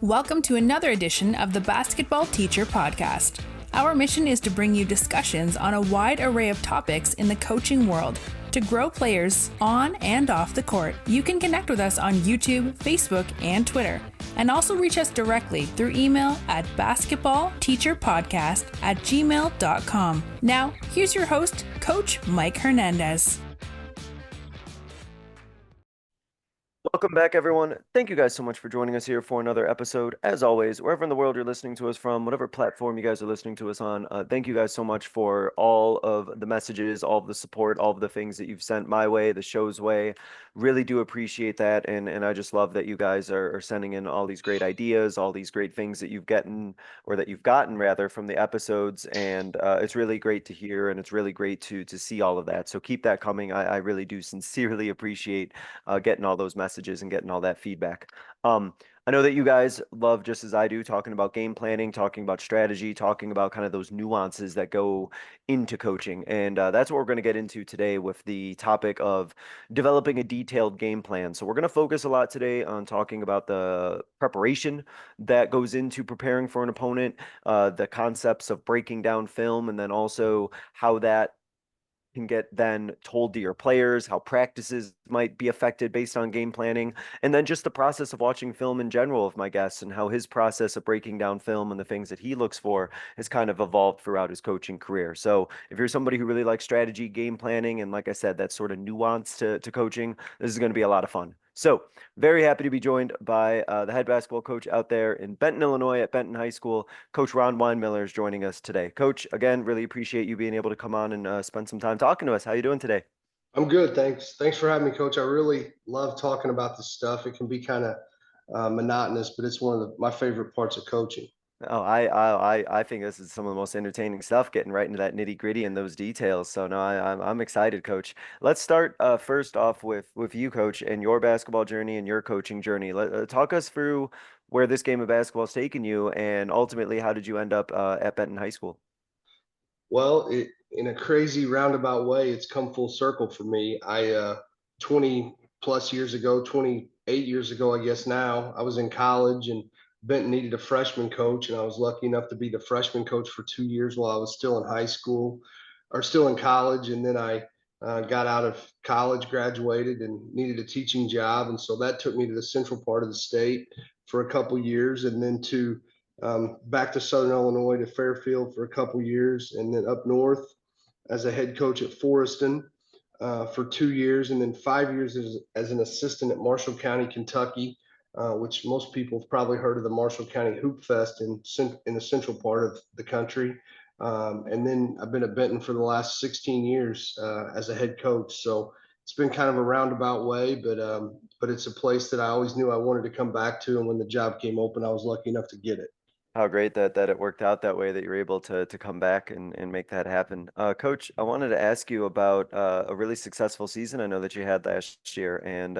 Welcome to another edition of the Basketball Teacher Podcast. Our mission is to bring you discussions on a wide array of topics in the coaching world to grow players on and off the court. You can connect with us on YouTube, Facebook, and Twitter, and also reach us directly through email at basketballteacherpodcast@gmail.com. Now, here's your host, Coach Mike Hernandez. Welcome back, everyone. Thank you guys so much for joining us here for another episode. As always, wherever in the world you're listening to us from, whatever platform you guys are listening to us on, thank you guys so much for all of the messages, all of the support, all of the things that you've sent my way, the show's way. Really do appreciate that. And I just love that you guys are sending in all these great ideas, all these great things that you've gotten rather from the episodes. And it's really great to hear, and it's really great to see all of that. So keep that coming. I really do sincerely appreciate getting all those messages and getting all that feedback. I know that you guys love, just as I do, talking about game planning, talking about strategy, talking about kind of those nuances that go into coaching. And that's what we're going to get into today with the topic of developing a detailed game plan. So we're going to focus a lot today on talking about the preparation that goes into preparing for an opponent, the concepts of breaking down film, and then also how that can get then told to your players, how practices might be affected based on game planning, and then just the process of watching film in general of my guests and how his process of breaking down film and the things that he looks for has kind of evolved throughout his coaching career. So if you're somebody who really likes strategy, game planning, and like I said, that sort of nuance to coaching, this is going to be a lot of fun. So very happy to be joined by the head basketball coach out there in Benton, Illinois at Benton High School. Coach Ron Winemiller is joining us today. Coach, again, really appreciate you being able to come on and spend some time talking to us. How you doing today? I'm good, thanks. Thanks for having me, Coach. I really love talking about this stuff. It can be kind of monotonous, but it's one of my favorite parts of coaching. Oh, I think this is some of the most entertaining stuff, getting right into that nitty gritty and those details. So no, I'm excited, Coach. Let's start first off with you, Coach, and your basketball journey and your coaching journey. Talk us through where this game of basketball has taken you, and ultimately, how did you end up at Benton High School? Well, in a crazy roundabout way, it's come full circle for me. 20 plus years ago, 28 years ago, I guess now, I was in college and Benton needed a freshman coach, and I was lucky enough to be the freshman coach for 2 years while I was still in high school or still in college. And then I got out of college, graduated, and needed a teaching job. And so that took me to the central part of the state for a couple years, and then to back to Southern Illinois to Fairfield for a couple years, and then up north as a head coach at Forreston for 2 years, and then 5 years as an assistant at Marshall County, Kentucky, which most people have probably heard of the Marshall County Hoop Fest in the central part of the country. And then I've been at Benton for the last 16 years as a head coach. So it's been kind of a roundabout way, but it's a place that I always knew I wanted to come back to. And when the job came open, I was lucky enough to get it. How great that it worked out that way, that you're able to come back and make that happen. Coach, I wanted to ask you about a really successful season I know that you had last year, and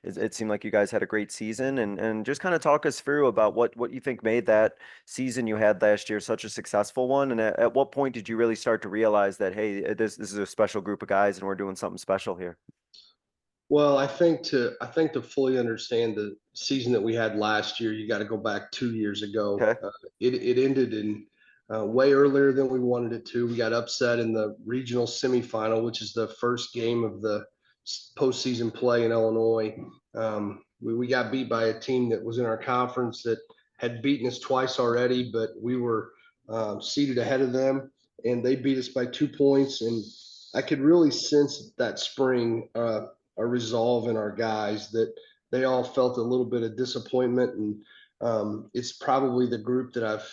it seemed like you guys had a great season, and just kind of talk us through about what you think made that season you had last year such a successful one, and at what point did you really start to realize that, hey, this is a special group of guys and we're doing something special here? Well, I think to fully understand the season that we had last year, you got to go back 2 years ago. Okay. It ended in way earlier than we wanted it to. We got upset in the regional semifinal, which is the first game of the postseason play in Illinois. We got beat by a team that was in our conference that had beaten us twice already, but we were seated ahead of them, and they beat us by 2 points. And I could really sense that spring a resolve in our guys, that they all felt a little bit of disappointment. And it's probably the group that I've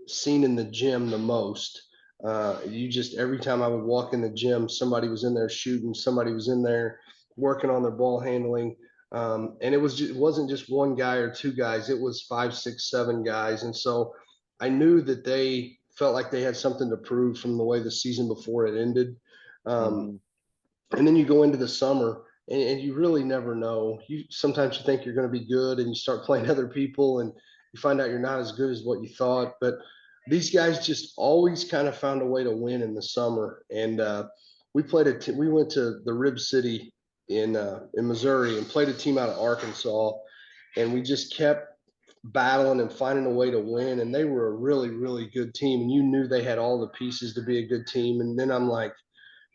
seen in the gym the most. Every time I would walk in the gym, somebody was in there shooting, somebody was in there working on their ball handling. And it wasn't just one guy or two guys, it was 5, 6, 7 guys. And so I knew that they felt like they had something to prove from the way the season before it ended. Mhm. And then you go into the summer, and you really never know. Sometimes you think you're going to be good, and you start playing other people, and you find out you're not as good as what you thought. But these guys just always kind of found a way to win in the summer. And we went to the Rib City in Missouri and played a team out of Arkansas, and we just kept battling and finding a way to win. And they were a really, really good team. And you knew they had all the pieces to be a good team. And then I'm like,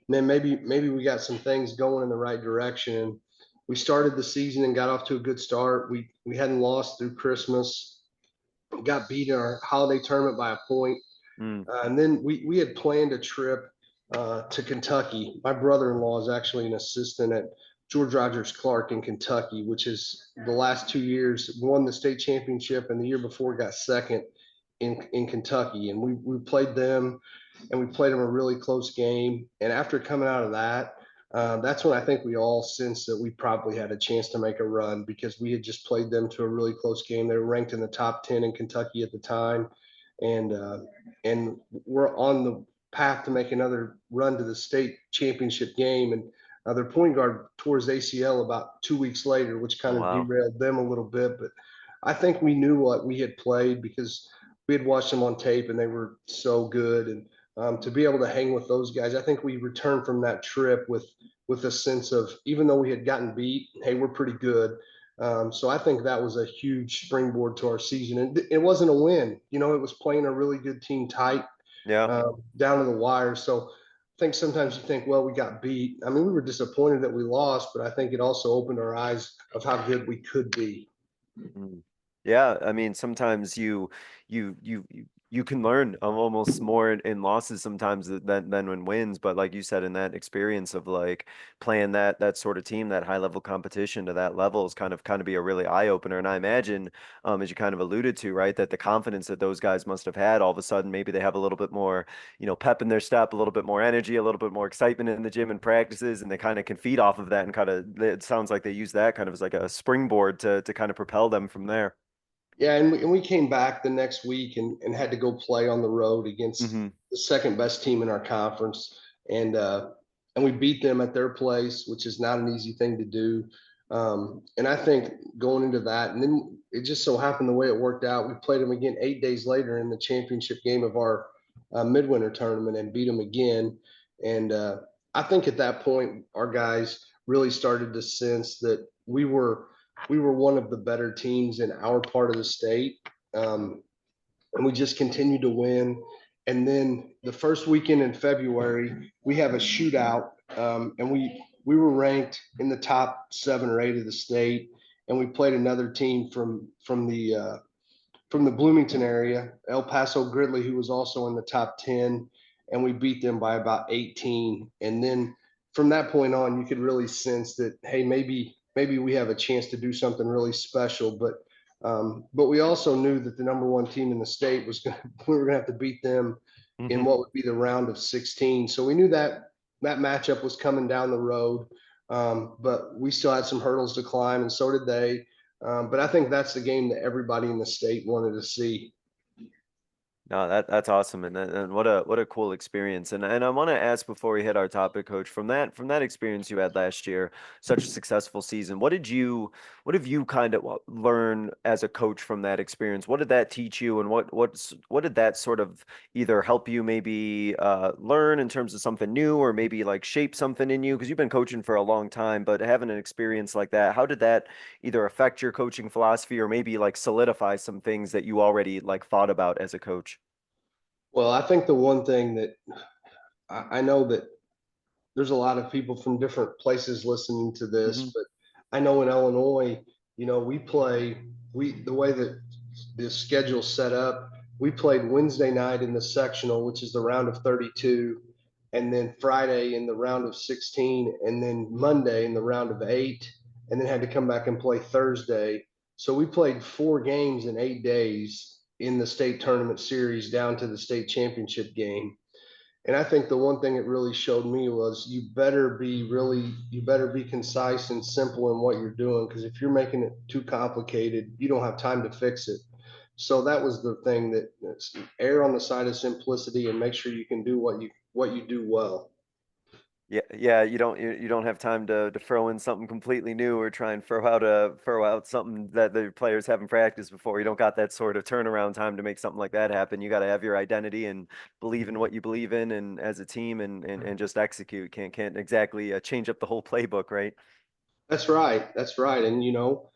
man, maybe we got some things going in the right direction. We started the season and got off to a good start. We hadn't lost through Christmas. Got beat in our holiday tournament by a point. Mm. And then we had planned a trip to Kentucky. My brother-in-law is actually an assistant at George Rogers Clark in Kentucky, which is the last 2 years won the state championship, and the year before got second in Kentucky. And we played them, and we played them a really close game. And after coming out of that, that's when I think we all sensed that we probably had a chance to make a run because we had just played them to a really close game. They were ranked in the top 10 in Kentucky at the time, and and we're on the path to make another run to the state championship game. And their point guard tore his ACL about 2 weeks later, which Oh, kind of wow. derailed them a little bit. But I think we knew what we had played because we had watched them on tape and they were so good. And to be able to hang with those guys, I think we returned from that trip with a sense of, even though we had gotten beat, hey, we're pretty good. So I think that was a huge springboard to our season. And it wasn't a win, you know, it was playing a really good team tight Yeah. down to the wire. So I think sometimes you think, well, we got beat. I mean, we were disappointed that we lost, but I think it also opened our eyes of how good we could be. Mm. Yeah, I mean, sometimes you can learn almost more in losses sometimes than when wins. But like you said, in that experience of like playing that sort of team, that high level competition to that level is kind of be a really eye opener. And I imagine, as you kind of alluded to, right, that the confidence that those guys must have had all of a sudden, maybe they have a little bit more, pep in their step, a little bit more energy, a little bit more excitement in the gym and practices, and they kind of can feed off of that and kind of it sounds like they use that kind of as like a springboard to kind of propel them from there. Yeah, and we came back the next week and had to go play on the road against Hmm. the second best team in our conference, and uh, and we beat them at their place, which is not an easy thing to do. And I think going into that, and then it just so happened the way it worked out, we played them again 8 days later in the championship game of our midwinter tournament and beat them again. And I think at that point, our guys really started to sense that we were one of the better teams in our part of the state. And we just continued to win. And then the first weekend in February, we have a shootout, and we were ranked in the top 7 or 8 of the state, and we played another team from the Bloomington area, El Paso Gridley, who was also in the top 10, and we beat them by about 18. And then from that point on, you could really sense that, hey, maybe we have a chance to do something really special. But we also knew that the number one team in the state was going we were going to have to beat them in Hmm. what would be the round of 16. So we knew that that matchup was coming down the road. But we still had some hurdles to climb, and so did they. But I think that's the game that everybody in the state wanted to see. No, that's awesome, and what a cool experience. And I want to ask before we hit our topic, Coach, from that experience you had last year, such a successful season. What have you kind of learn as a coach from that experience? What did that teach you, and what did that sort of either help you maybe learn in terms of something new, or maybe like shape something in you? Because you've been coaching for a long time, but having an experience like that, how did that either affect your coaching philosophy or maybe like solidify some things that you already like thought about as a coach? Well, I think the one thing that I know that there's a lot of people from different places listening to Hmm. this, but I know in Illinois, you know, we the way that the schedule's set up, we played Wednesday night in the sectional, which is the round of 32, and then Friday in the round of 16, and then Monday in the round of 8, and then had to come back and play Thursday. So we played 4 games in 8 days in the state tournament series down to the state championship game. And I think the one thing it really showed me was you better be concise and simple in what you're doing. Because if you're making it too complicated, you don't have time to fix it. So that was the thing that err on the side of simplicity and make sure you can do what you do well. Yeah, yeah, you don't have time to throw in something completely new or try and throw out something that the players haven't practiced before. You don't got that sort of turnaround time to make something like that happen. You got to have your identity and believe in what you believe in and as a team and just execute. Can't exactly change up the whole playbook, right? That's right. That's right. And you know,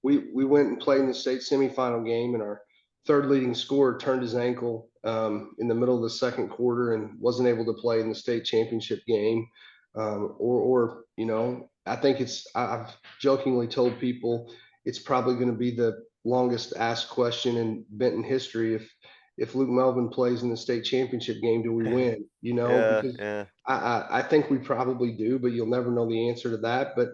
We went and played in the state semifinal game, and our third leading scorer turned his ankle in the middle of the second quarter and wasn't able to play in the state championship game. Or I think I've jokingly told people it's probably going to be the longest asked question in Benton history. If Luke Melvin plays in the state championship game, do we win? Yeah, Because yeah. I think we probably do, but you'll never know the answer to that. But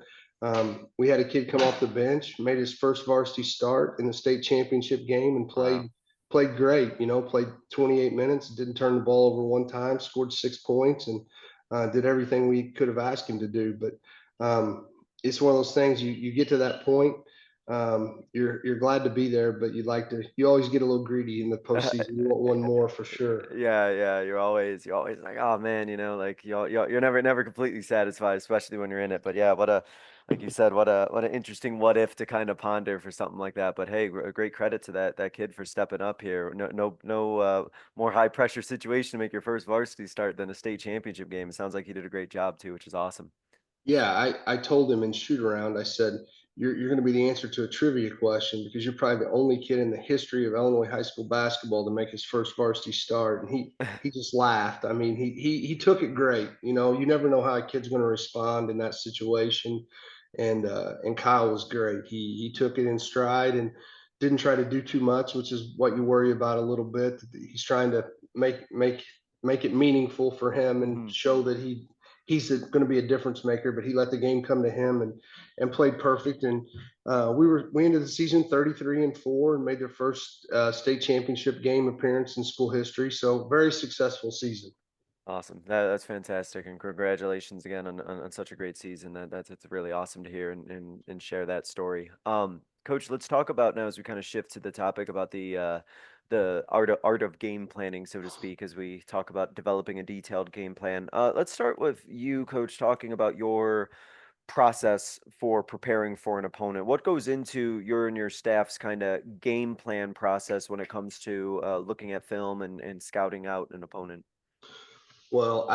we had a kid come off the bench, made his first varsity start in the state championship game, and Wow. played great. Played 28 minutes, didn't turn the ball over one time, scored 6 points, and did everything we could have asked him to do. But it's one of those things you get to that point. You're glad to be there, but you always get a little greedy in the postseason. You want one more for sure. Yeah, yeah. You're always like, oh man, like you're never completely satisfied, especially when you're in it. But yeah, like you said, what an interesting what if to kind of ponder for something like that. But hey, great credit to that kid for stepping up here. No more high pressure situation to make your first varsity start than a state championship game. It sounds like he did a great job too, which is awesome. Yeah, I told him in shoot around, I said, you're going to be the answer to a trivia question because you're probably the only kid in the history of Illinois high school basketball to make his first varsity start. And he just laughed. I mean, he took it great. You never know how a kid's going to respond in that situation. And Kyle was great. He took it in stride and didn't try to do too much, which is what you worry about a little bit. He's trying to make it meaningful for him and Mhm. show that he's going to be a difference maker, but he let the game come to him and played perfect. And we ended the season 33-4 and made their first state championship game appearance in school history. So very successful season. Awesome. That's fantastic, and congratulations again on such a great season. It's really awesome to hear and share that story. Coach, let's talk about now as we kind of shift to the topic about the art of game planning, so to speak, as we talk about developing a detailed game plan. Let's start with you, Coach, talking about your process for preparing for an opponent. What goes into your and your staff's kind of game plan process when it comes to looking at film and scouting out an opponent? Well,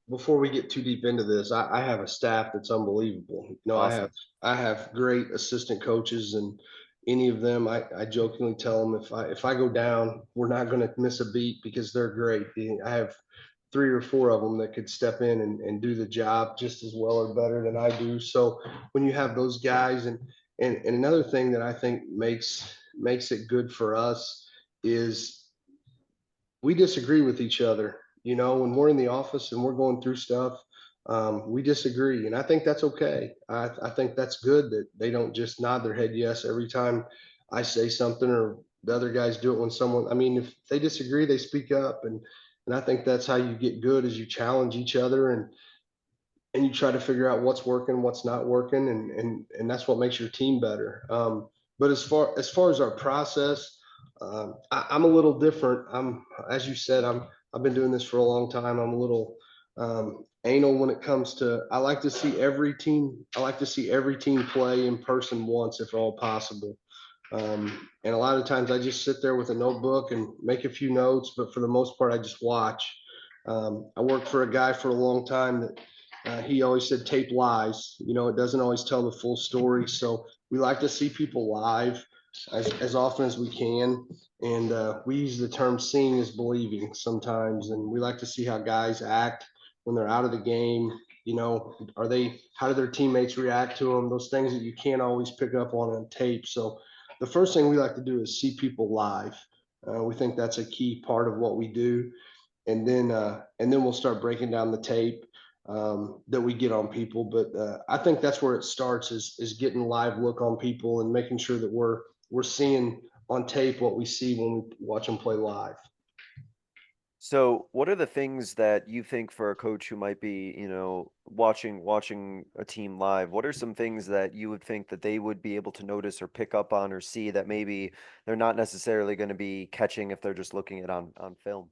before we get too deep into this, I have a staff that's unbelievable. Awesome. I have great assistant coaches, and any of them, I jokingly tell them if I go down, we're not going to miss a beat because they're great. I have 3 or 4 of them that could step in and do the job just as well or better than I do. So when you have those guys, and another thing that I think makes it good for us is we disagree with each other. When we're in the office and we're going through stuff, we disagree, and I think that's okay. I think that's good that they don't just nod their head yes every time I say something, or the other guys do it when someone. I mean, if they disagree, they speak up, and I think that's how you get good, is you challenge each other and you try to figure out what's working, what's not working, and that's what makes your team better. But as far as our process, I'm a little different. As you said, I've been doing this for a long time. I'm a little anal when it comes to. I like to see every team. I like to see every team play in person once, if at all possible. And a lot of times I just sit there with a notebook and make a few notes, but for the most part, I just watch. I worked for a guy for a long time that he always said tape lies. It doesn't always tell the full story. So we like to see people live as often as we can. And we use the term seeing is believing sometimes. And we like to see how guys act when they're out of the game. How do their teammates react to them? Those things that you can't always pick up on tape. So the first thing we like to do is see people live. We think that's a key part of what we do, and then we'll start breaking down the tape that we get on people. But I think that's where it starts is getting live look on people and making sure that we're seeing on tape what we see when we watch them play live. So, what are the things that you think for a coach who might be, watching a team live? What are some things that you would think that they would be able to notice or pick up on or see that maybe they're not necessarily going to be catching if they're just looking at on film?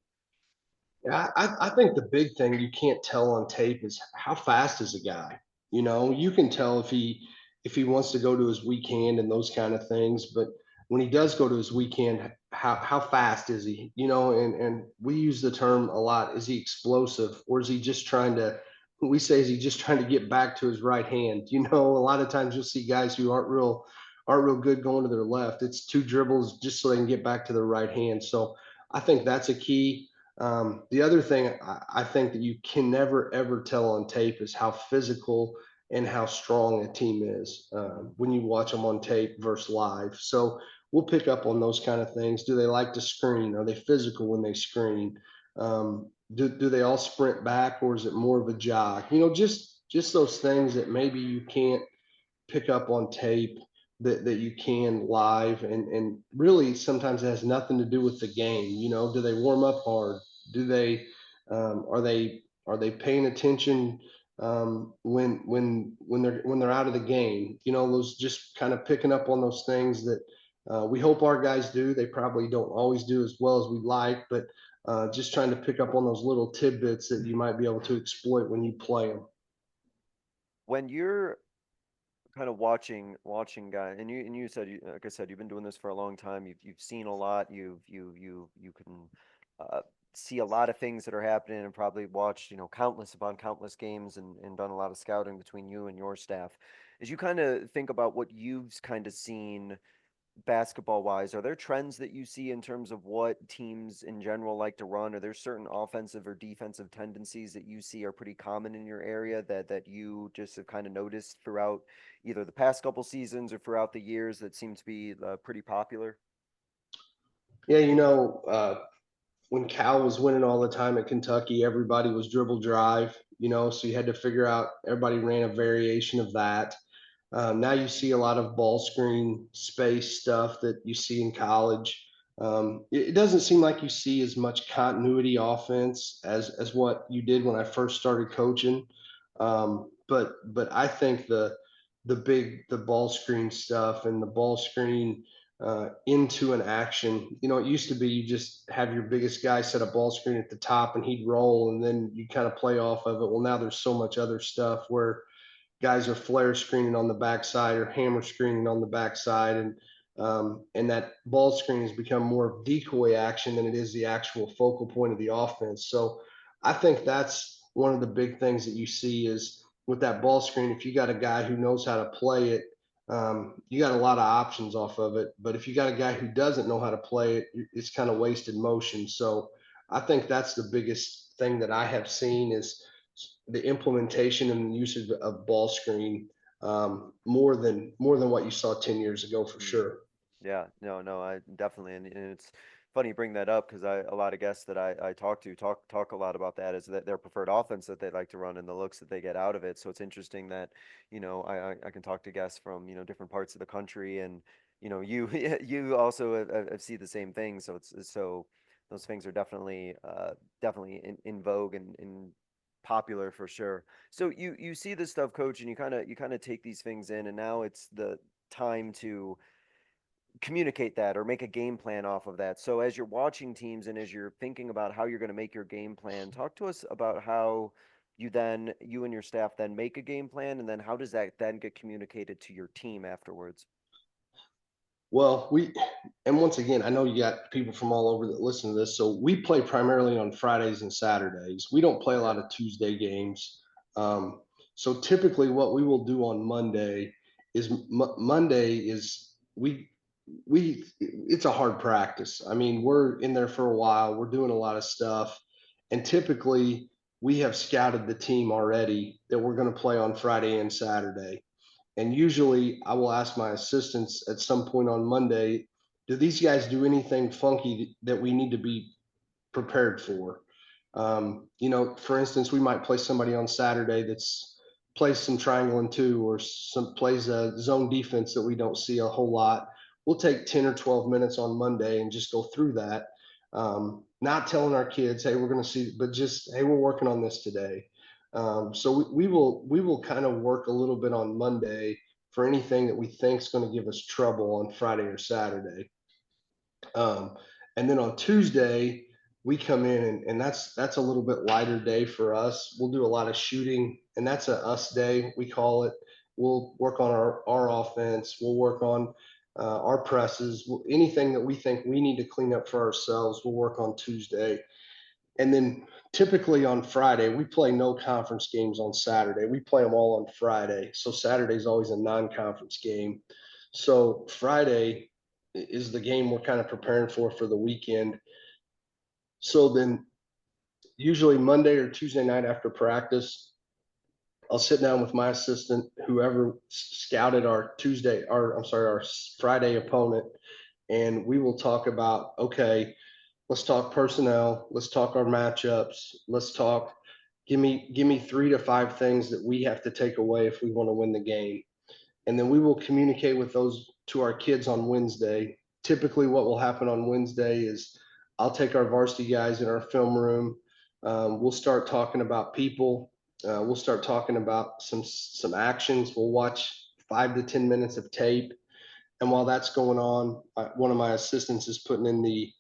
Yeah, I think the big thing you can't tell on tape is how fast is a guy. You can tell if he wants to go to his weekend and those kind of things, but when he does go to his weekend, how fast is he? And we use the term a lot. Is he explosive, or is he just trying to we say, is he just trying to get back to his right hand? You know, a lot of times you'll see guys who aren't real good going to their left. It's two dribbles just so they can get back to their right hand. So I think that's a key. The other thing I think that you can never ever tell on tape is how physical and how strong a team is when you watch them on tape versus live. So we'll pick up on those kind of things. Do they like to screen? Are they physical when they screen? Do they all sprint back, or is it more of a jog? You know, just those things that maybe you can't pick up on tape that you can live, and really sometimes it has nothing to do with the game. You know, do they warm up hard? Do they are they paying attention when they're out of the game? You know, those just kind of picking up on those things that we hope our guys do. They probably don't always do as well as we'd like, but just trying to pick up on those little tidbits that you might be able to exploit when you play them. When you're kind of watching guy, and you said, like I said, you've been doing this for a long time. You've seen a lot. You can uh, see a lot of things that are happening, and probably watched countless upon countless games, and done a lot of scouting between you and your staff. As you kind of think about what you've kind of seen basketball wise, are there trends that you see in terms of what teams in general like to run? Are there certain offensive or defensive tendencies that you see are pretty common in your area that you just have kind of noticed throughout either the past couple seasons or throughout the years that seem to be pretty popular? Yeah, when Cal was winning all the time at Kentucky, everybody was dribble drive, so you had to figure out, everybody ran a variation of that. Now you see a lot of ball screen space stuff that you see in college. It doesn't seem like you see as much continuity offense as what you did when I first started coaching. But I think the ball screen stuff and the ball screen into an action. It used to be you just have your biggest guy set a ball screen at the top and he'd roll, and then you kind of play off of it. Well, now there's so much other stuff where guys are flare screening on the backside or hammer screening on the backside, and that ball screen has become more decoy action than it is the actual focal point of the offense. So I think that's one of the big things that you see is with that ball screen. If you got a guy who knows how to play it, you got a lot of options off of it. But if you got a guy who doesn't know how to play it, it's kind of wasted motion. So I think that's the biggest thing that I have seen is the implementation and usage of ball screen, more than what you saw 10 years ago for Mm. sure. Yeah, no, I definitely, and it's funny you bring that up because a lot of guests that I talk to talk a lot about that, is that their preferred offense that they like to run and the looks that they get out of it. So it's interesting that I can talk to guests from different parts of the country, and you you also have see the same thing. So so those things are definitely in vogue and popular for sure. So you see this stuff, coach, and you kind of take these things in, and now it's the time to communicate that or make a game plan off of that. So as you're watching teams and as you're thinking about how you're going to make your game plan, talk to us about how you and your staff then make a game plan, and then how does that then get communicated to your team afterwards? Well, and once again, I know you got people from all over that listen to this. So we play primarily on Fridays and Saturdays. We don't play a Okay. lot of Tuesday games. Um, so typically, what we will do on Monday is Monday is we it's a hard practice. I mean, we're in there for a while. We're doing a lot of stuff, and typically we have scouted the team already that we're going to play on Friday and Saturday. And usually I will ask my assistants at some point on Monday, do these guys do anything funky that we need to be prepared for? For instance, we might play somebody on Saturday that's plays some triangle and two, or some plays a zone defense that we don't see a whole lot. We'll take 10 or 12 minutes on Monday and just go through that. Not telling our kids, hey, we're going to see, but just, hey, we're working on this today. So we will kind of work a little bit on Monday for anything that we think is going to give us trouble on Friday or Saturday. Um, and then on Tuesday, we come in, and that's a little bit lighter day for us. We'll do a lot of shooting, and that's a us day, we call it. We'll work on our offense. We'll work on our presses. Anything that we think we need to clean up for ourselves, we'll work on Tuesday. And then typically on Friday, we play no conference games on Saturday. We play them all on Friday. So Saturday is always a non-conference game. So Friday is the game we're kind of preparing for the weekend. So then usually Monday or Tuesday night after practice, I'll sit down with my assistant, whoever scouted our our Friday opponent, and we will talk about, okay, let's talk personnel, let's talk our matchups, let's talk, give me 3 to 5 things that we have to take away if we want to win the game. And then we will communicate with those to our kids on Wednesday. Typically, what will happen on Wednesday is I'll take our varsity guys in our film room. We'll start talking about people. We'll start talking about some actions. We'll watch 5 to 10 minutes of tape. And while that's going on, one of my assistants is putting in the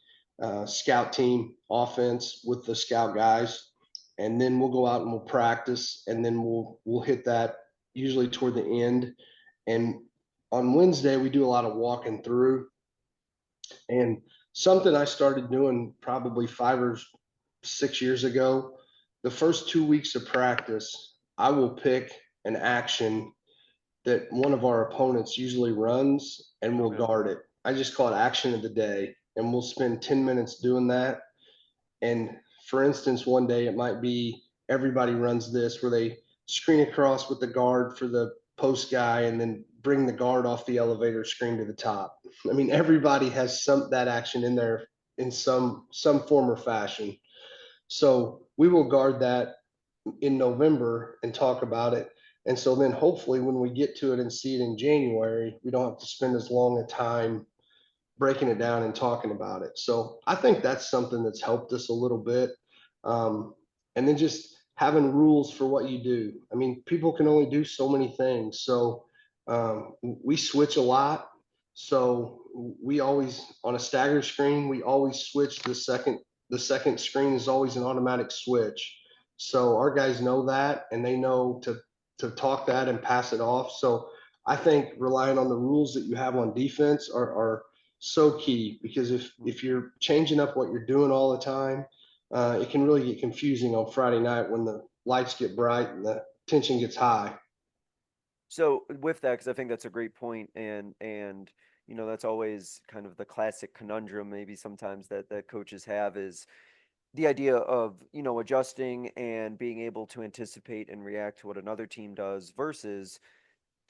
scout team offense with the scout guys, and then we'll go out and we'll practice, and then we'll hit that usually toward the end. And on Wednesday, we do a lot of walking through. And something I started doing probably 5 or 6 years ago, the first 2 weeks of practice, I will pick an action that one of our opponents usually runs, and we'll guard it. I just call it action of the day. And we'll spend 10 minutes doing that. And for instance, one day it might be everybody runs this where they screen across with the guard for the post guy and then bring the guard off the elevator screen to the top. I mean, everybody has that action in there in some form or fashion. So we will guard that in November and talk about it. And so then hopefully when we get to it and see it in January, we don't have to spend as long a time breaking it down and talking about it. So I think that's something that's helped us a little bit. And then just having rules for what you do. I mean, people can only do so many things. So we switch a lot. So we always, on a stagger screen, we always switch the second screen is always an automatic switch. So our guys know that, and they know to talk that and pass it off. So I think relying on the rules that you have on defense are so key, because if you're changing up what you're doing all the time, it can really get confusing on Friday night when the lights get bright and the tension gets high. So with that, because I think that's a great point, and that's always kind of the classic conundrum, maybe sometimes that coaches have, is the idea of adjusting and being able to anticipate and react to what another team does versus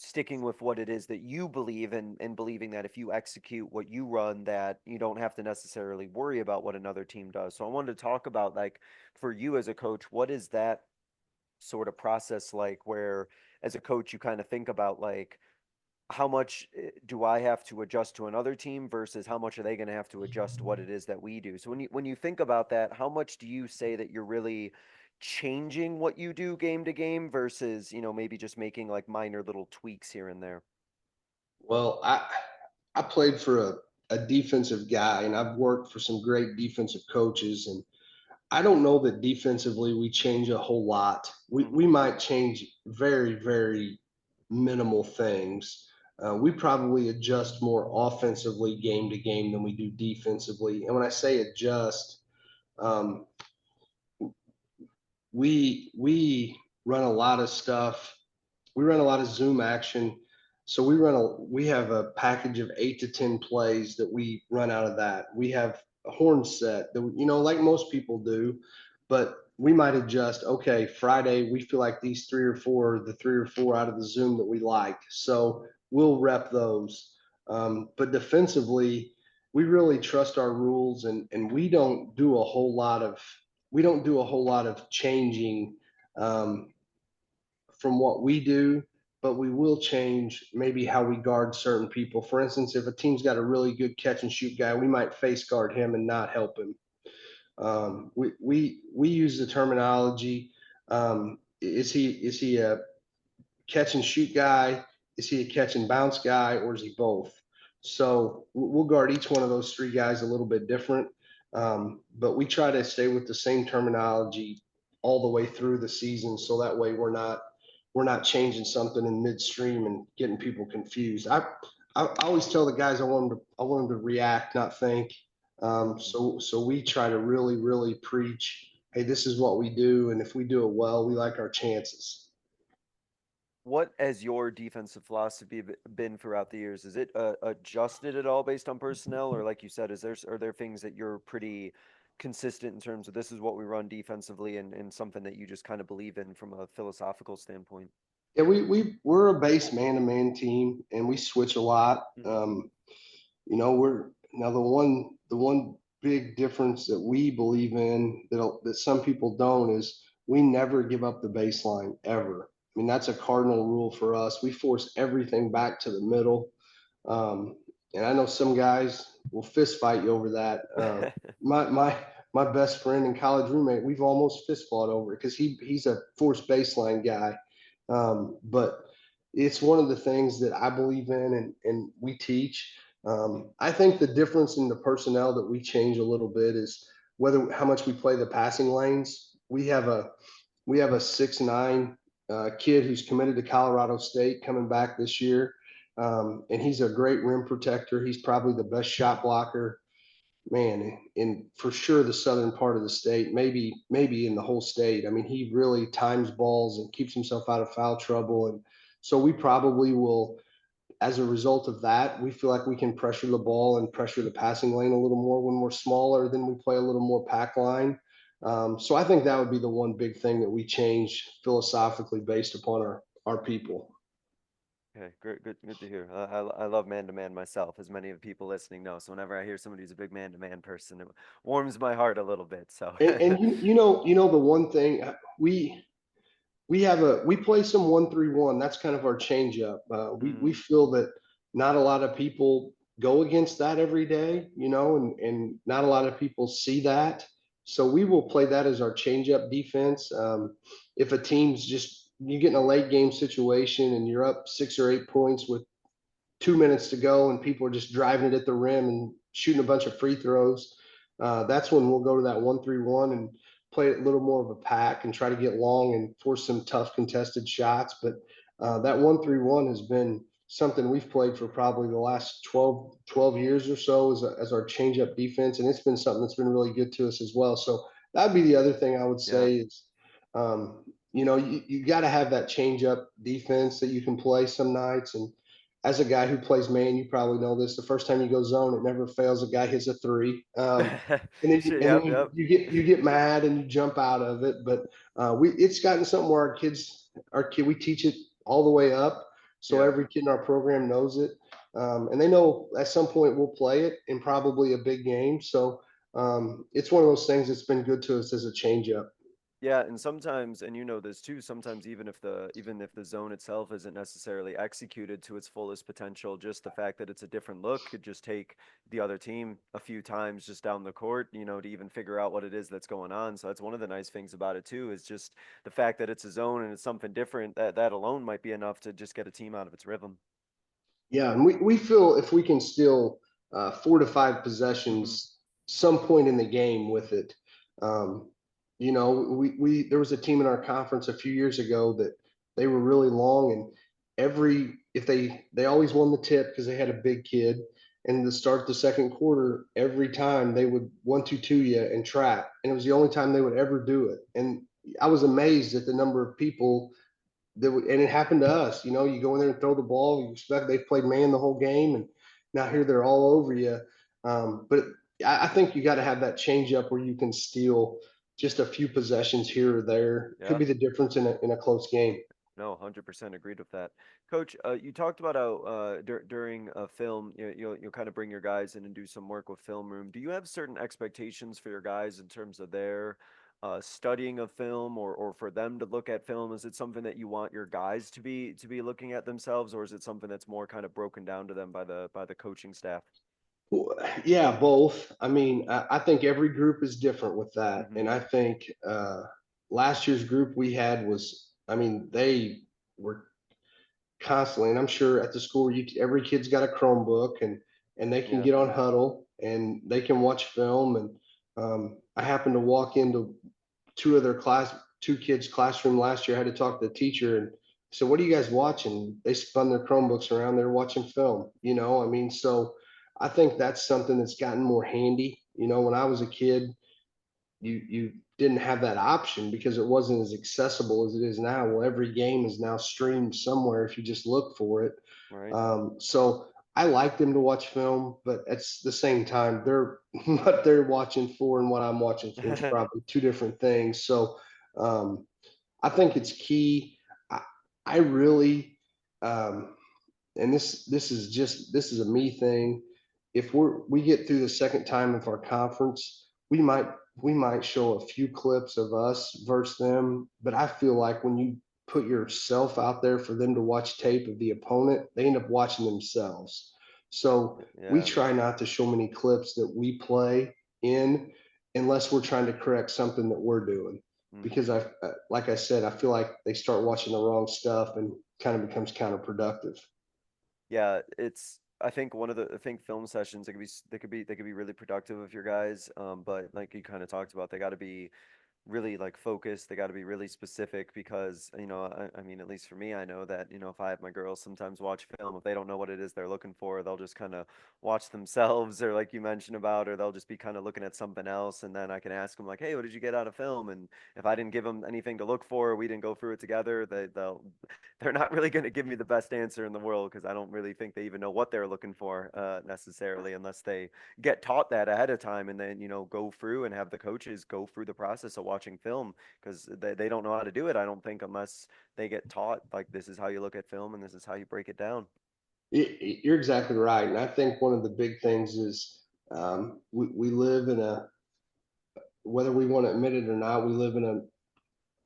sticking with what it is that you believe, and believing that if you execute what you run, that you don't have to necessarily worry about what another team does. So I wanted to talk about, like, for you as a coach, what is that sort of process like, where as a coach you kind of think about, like, how much do I have to adjust to another team versus how much are they going to have to adjust to what it is that we do? So when you think about that, how much do you say that you're really changing what you do game to game versus, maybe just making like minor little tweaks here and there? Well, I played for a defensive guy, and I've worked for some great defensive coaches, and I don't know that defensively we change a whole lot. We might change very, very minimal things. We probably adjust more offensively game to game than we do defensively. And when I say adjust, um, we run a lot of stuff. We run a lot of zoom action. So we have a package of 8 to 10 plays that we run out of that. We have a horn set that like most people do, but we might adjust. Okay, Friday we feel like these the 3 or 4 out of the zoom that we like. So we'll rep those. But defensively, we really trust our rules, and we don't do a whole lot of changing um, from what we do, but we will change maybe how we guard certain people. For instance, if a team's got a really good catch and shoot guy, we might face guard him and not help him. We use the terminology. Is he a catch and shoot guy? Is he a catch and bounce guy, or is he both? So we'll guard each one of those 3 guys a little bit different, but we try to stay with the same terminology all the way through the season, so that way we're not changing something in midstream and getting people confused. I always tell the guys I want them to react, not think. So we try to really, really preach hey, this is what we do, and if we do it well, we like our chances. What has your defensive philosophy been throughout the years? Is it adjusted at all based on personnel, or like you said, are there things that you're pretty consistent in terms of this is what we run defensively, and something that you just kind of believe in from a philosophical standpoint? Yeah, we're a base man-to-man team, and we switch a lot. Hmm. We're now the one big difference that we believe in that some people don't is we never give up the baseline ever. I mean, that's a cardinal rule for us. We force everything back to the middle. Um, and I know some guys will fist fight you over that. My best friend and college roommate, we've almost fist fought over it because he's a forced baseline guy. But it's one of the things that I believe in and we teach. I think the difference in the personnel that we change a little bit is whether how much we play the passing lanes. We have a 6'9" kid who's committed to Colorado State coming back this year, and he's a great rim protector. He's probably the best shot blocker, man, in for sure the southern part of the state, maybe in the whole state. I mean, he really times balls and keeps himself out of foul trouble, and so we probably will as a result of that, we feel like we can pressure the ball and pressure the passing lane a little more when we're smaller. Then we play a little more pack line. So I think that would be the one big thing that we change philosophically based upon our people. Okay, great, good to hear. I love man to man myself, as many of the people listening know. So whenever I hear somebody who's a big man to man person, it warms my heart a little bit. So And you know the one thing we play some 1-3-1. That's kind of our change up. We Mhm. feel that not a lot of people go against that every day, and not a lot of people see that. So we will play that as our change up defense. If a team's just you get in a late game situation and you're up 6 or 8 points with 2 minutes to go and people are just driving it at the rim and shooting a bunch of free throws, that's when we'll go to that 1-3-1 and play it a little more of a pack and try to get long and force some tough contested shots. But that 1-3-1 has been something we've played for probably the last 12 years or so as our change up defense. And it's been something that's been really good to us as well. So that'd be the other thing I would Yeah. say is, you got to have that change up defense that you can play some nights. And as a guy who plays man, you probably know this. The first time you go zone, it never fails. A guy hits a three, and then, Sure. and then Yep. you, Yep. you get you get mad and you jump out of it. But it's gotten something where we teach it all the way up, so Yep. every kid in our program knows it, and they know at some point we'll play it in probably a big game. So it's one of those things that's been good to us as a change up. Yeah, and sometimes, and you know this too, sometimes even if the zone itself isn't necessarily executed to its fullest potential, just the fact that it's a different look could just take the other team a few times just down the court, to even figure out what it is that's going on. So that's one of the nice things about it too, is just the fact that it's a zone and it's something different, that alone might be enough to just get a team out of its rhythm. Yeah, and we feel if we can steal 4 to 5 Hmm. possessions some point in the game with it. Um, we there was a team in our conference a few years ago that they were really long, and every if they always won the tip because they had a big kid. And to start the second quarter, every time they would 1-2-2 you and trap, and it was the only time they would ever do it. And I was amazed at the number of people and it happened to us. You go in there and throw the ball. You expect they've played man the whole game, and now here they're all over you. But I think you got to have that change up where you can steal just a few possessions here or there. Could Yeah. be the difference in a close game. No, 100% agreed with that. Coach, you talked about how during a film, you'll kind of bring your guys in and do some work with film room. Do you have certain expectations for your guys in terms of their studying of film, or for them to look at film? Is it something that you want your guys to be looking at themselves, or is it something that's more kind of broken down to them by the coaching staff? Yeah, both. I mean, I think every group is different with that, Hmm. and I think last year's group we had was, I mean, they were constantly, and I'm sure at the school every kid's got a Chromebook and they can Yeah. get on Huddle and they can watch film. And I happened to walk into two kids' classroom last year. I had to talk to the teacher and said, "What are you guys watching?" They spun their Chromebooks around. They're watching film. I mean, so I think that's something that's gotten more handy. When I was a kid, you didn't have that option because it wasn't as accessible as it is now. Well, every game is now streamed somewhere if you just look for it. Right. So I like them to watch film, but at the same time, they're what they're watching for and what I'm watching for is probably two different things. So um, I think it's key. I, I really, um, and this is a me thing. If we get through the second time of our conference, we might show a few clips of us versus them, but I feel like when you put yourself out there for them to watch tape of the opponent, they end up watching themselves. So we Yeah. try not to show many clips that we play in unless we're trying to correct something that we're doing. Because like I said, I feel like they start watching the wrong stuff and kind of becomes counterproductive. Yeah, I think I think film sessions they could be really productive if your guys, but like you kind of talked about, they got to be really like focused. They got to be really specific because, I mean, at least for me, I know that, if I have my girls sometimes watch film, if they don't know what it is they're looking for, they'll just kind of watch themselves or like you mentioned about, or they'll just be kind of looking at something else. And then I can ask them like, hey, what did you get out of film? And if I didn't give them anything to look for, or we didn't go through it together, they're not really going to give me the best answer in the world because I don't really think they even know what they're looking for necessarily unless they get taught that ahead of time and then go through and have the coaches go through the process of watching film because they don't know how to do it, I don't think, unless they get taught like this is how you look at film and this is how you break it down. You're exactly right. And I think one of the big things is we live in whether we want to admit it or not, we live in a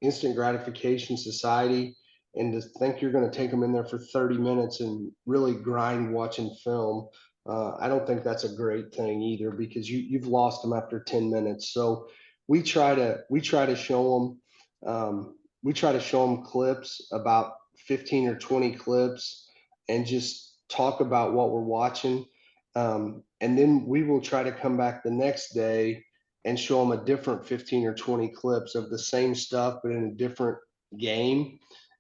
instant gratification society. And to think you're going to take them in there for 30 minutes and really grind watching film, I don't think that's a great thing either because you've lost them after 10 minutes. So we try to show them clips, about 15 or 20 clips, and just talk about what we're watching. And then we will try to come back the next day and show them a different 15 or 20 clips of the same stuff but in a different game.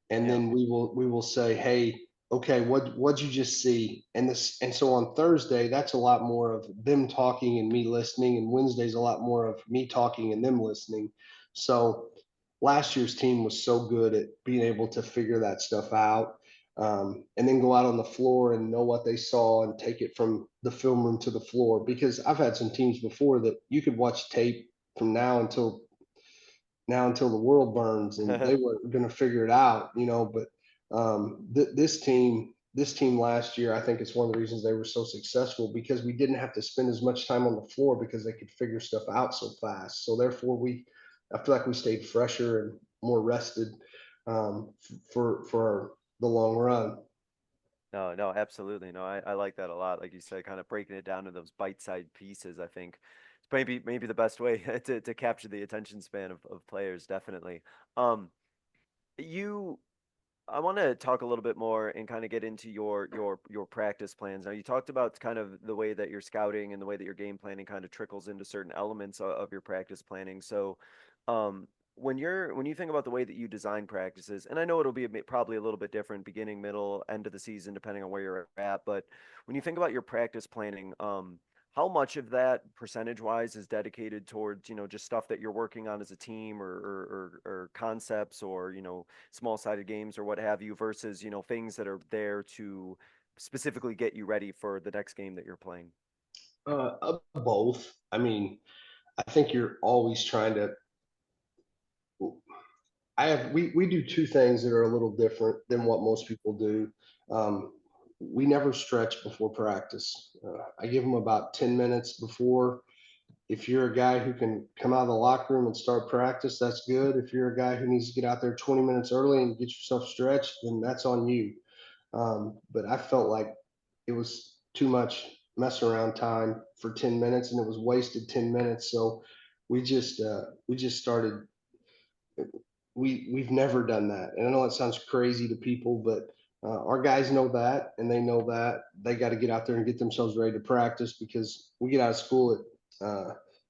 And Yeah. then we will say, hey, okay, what'd you just see? And so on Thursday, that's a lot more of them talking and me listening, and Wednesday's a lot more of me talking and them listening. So last year's team was so good at being able to figure that stuff out, and then go out on the floor and know what they saw and take it from the film room to the floor. Because I've had some teams before that you could watch tape from now until the world burns, and they were going to figure it out, But this team last year, I think it's one of the reasons they were so successful because we didn't have to spend as much time on the floor because they could figure stuff out so fast. So therefore, I feel like we stayed fresher and more rested, for the long run. No, no, absolutely. No, I like that a lot. Like you said, kind of breaking it down to those bite-sized pieces, I think it's maybe the best way to capture the attention span of players, definitely. Um, you I want to talk a little bit more and kind of get into your practice plans. Now, you talked about kind of the way that you're scouting and the way that your game planning kind of trickles into certain elements of your practice planning. So, when you think about the way that you design practices, and I know it'll be probably a little bit different beginning, middle, end of the season, depending on where you're at, but when you think about your practice planning, how much of that percentage wise is dedicated towards, just stuff that you're working on as a team or concepts or, small sided games or what have you versus, things that are there to specifically get you ready for the next game that you're playing? Both. I mean, I think you're always trying to. We do two things that are a little different than what most people do. We never stretch before practice. I give them about 10 minutes before. If you're a guy who can come out of the locker room and start practice, that's good. If you're a guy who needs to get out there 20 minutes early and get yourself stretched, then that's on you. But I felt like it was too much mess around time for 10 minutes, and it was wasted 10 minutes. So we just started. We've never done that, and I know it sounds crazy to people, but our guys know that, and they know that they got to get out there and get themselves ready to practice because we get out of school at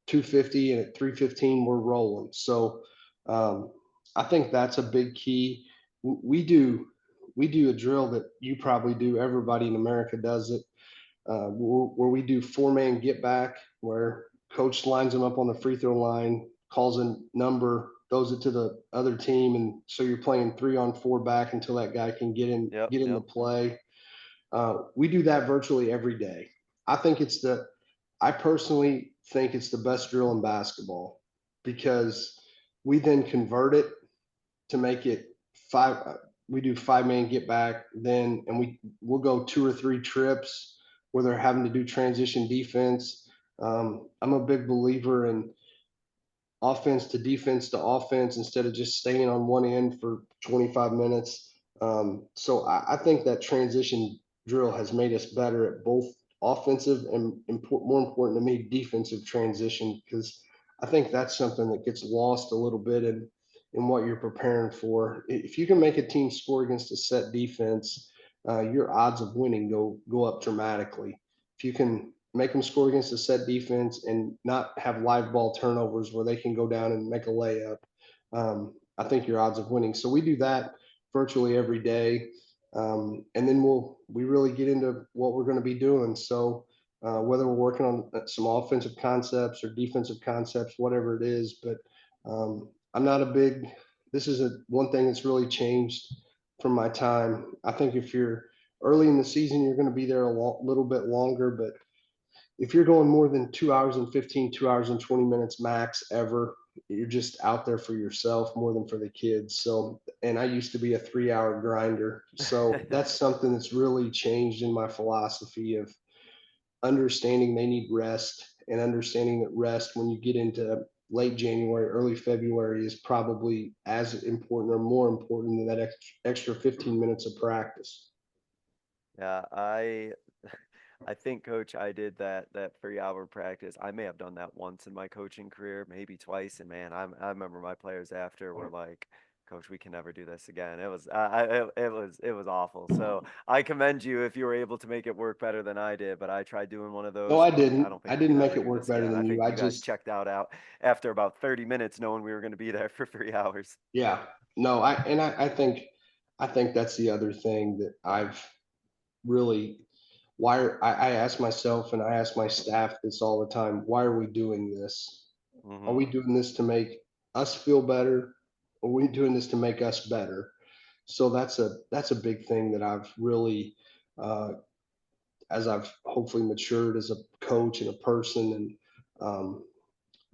2:50, and at 3:15 we're rolling. So um, I think that's a big key. We do a drill that you probably do. Everybody in America does it, where we do 4-man get back, where coach lines them up on the free throw line, calls a number, throws it to the other team, and so you're playing 3-on-4 back until that guy can Yep. get in the play. We do that virtually every day. I think I personally think it's the best drill in basketball because we then convert it to make it five. We do 5-man get back then, and we'll go 2 or 3 trips where they're having to do transition defense. I'm a big believer in offense to offense instead of just staying on one end for 25 minutes. So I think that transition drill has made us better at both offensive and more important to me, defensive transition, because I think that's something that gets lost a little bit in what you're preparing for. If you can make a team score against a set defense, your odds of winning go up dramatically. If you can make them score against a set defense and not have live ball turnovers where they can go down and make a layup, I think your odds of winning. So we do that virtually every day. And then we really get into what we're going to be doing. So whether we're working on some offensive concepts or defensive concepts, whatever it is, but I'm not a big, this is one thing that's really changed from my time. I think if you're early in the season, you're going to be there little bit longer, but if you're going more than 2 hours and 15, 2 hours and 20 minutes max ever, you're just out there for yourself more than for the kids. So, and I used to be a 3-hour grinder. So that's something that's really changed in my philosophy of understanding they need rest and understanding that rest when you get into late January, early February is probably as important or more important than that extra 15 minutes of practice. Yeah, I think, Coach, I did that 3-hour practice. I may have done that once in my coaching career, maybe twice. And man, I remember my players after were like, "Coach, we can never do this again." It was it was awful. So I commend you if you were able to make it work better than I did. But I tried doing one of No, those I and was like, "I didn't. don't I think we didn't can make ever it do work this better again." I than you. think I you guys just, checked out after about 30 minutes, knowing we were going to be there for 3 hours. yeah, no, I think that's the other thing that I've really, I ask myself and I ask my staff this all the time, why are we doing this? Are Hmm. we doing this to make us feel better? Or are we doing this to make us better? So that's a big thing that I've really, uh, as I've hopefully matured as a coach and a person, and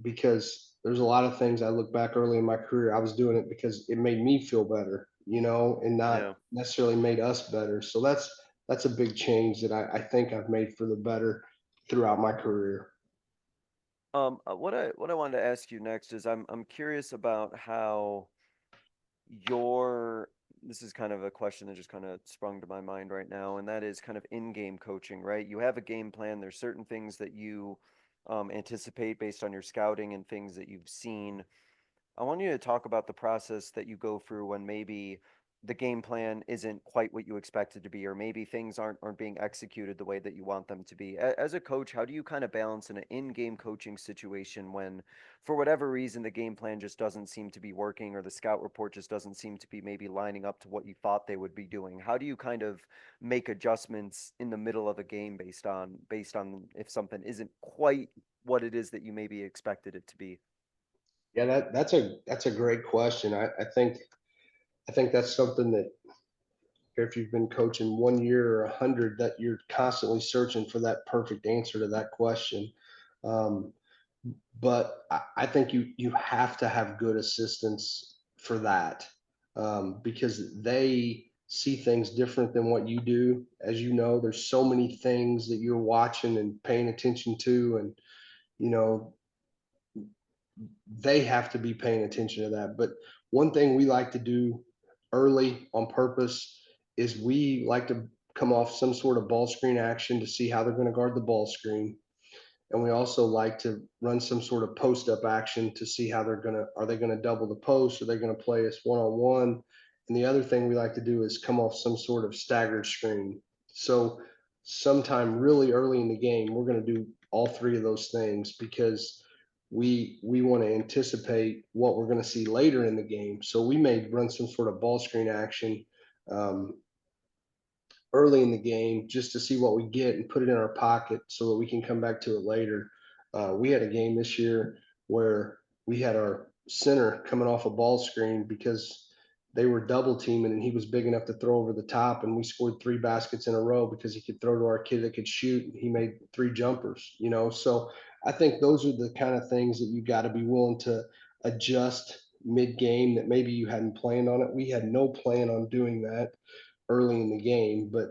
because there's a lot of things I look back early in my career, I was doing it because it made me feel better, and not Yeah. necessarily made us better. So that's a big change that I think I've made for the better throughout my career. What I wanted to ask you next is I'm curious about how your this is kind of a question that just kind of sprung to my mind right now, and that is kind of in-game coaching, right? You have a game plan. There's certain things that you anticipate based on your scouting and things that you've seen. I want you to talk about the process that you go through when maybe the game plan isn't quite what you expect it to be, or maybe things aren't being executed the way that you want them to be. As a coach, how do you kind of balance an in-game coaching situation when, for whatever reason, the game plan just doesn't seem to be working, or the scout report just doesn't seem to be maybe lining up to what you thought they would be doing? How do you kind of make adjustments in the middle of a game based on if something isn't quite what it is that you maybe expected it to be? Yeah, that's a great question. I think that's something that if you've been coaching 1 year or 100, that you're constantly searching for that perfect answer to that question. Um, but I think you have to have good assistants for that, because they see things different than what you do. As you know, there's so many things that you're watching and paying attention to, and you know they have to be paying attention to that. But one thing we like to do early on purpose is we like to come off some sort of ball screen action to see how they're going to guard the ball screen. And we also like to run some sort of post up action to see how are they going to double the post? Are they going to play us one on one? And the other thing we like to do is come off some sort of staggered screen. So sometime really early in the game, we're going to do all three of those things because we want to anticipate what we're going to see later in the game. So we may run some sort of ball screen action um, early in the game just to see what we get and put it in our pocket so that we can come back to it later. We had a game this year where we had our center coming off a ball screen because they were double teaming and he was big enough to throw over the top, and we scored 3 baskets in a row because he could throw to our kid that could shoot, and he made 3 jumpers, so I think those are the kind of things that you got to be willing to adjust mid game that maybe you hadn't planned on it. We had no plan on doing that early in the game, but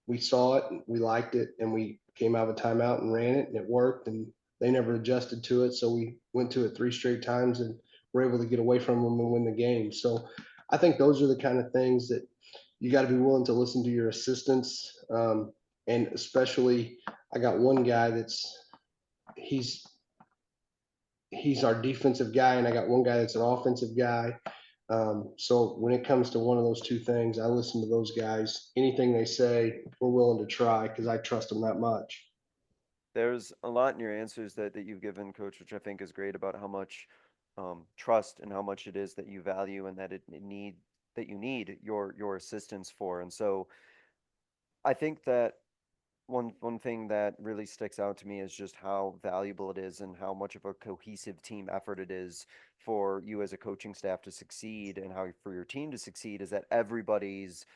we saw it, we liked it, and we came out of a timeout and ran it, and it worked. And they never adjusted to it, so we went to it 3 straight times and were able to get away from them and win the game. So I think those are the kind of things that you got to be willing to listen to your assistants, and especially I got one guy he's he's our defensive guy, and I got one guy that's an offensive guy. So when it comes to one of those two things, I listen to those guys. Anything they say, we're willing to try because I trust them that much. There's a lot in your answers that you've given, Coach, which I think is great about how much trust and how much it is that you value and that you need your assistance for. And so I think that one thing that really sticks out to me is just how valuable it is and how much of a cohesive team effort it is for you as a coaching staff to succeed, and how for your team to succeed is that everybody's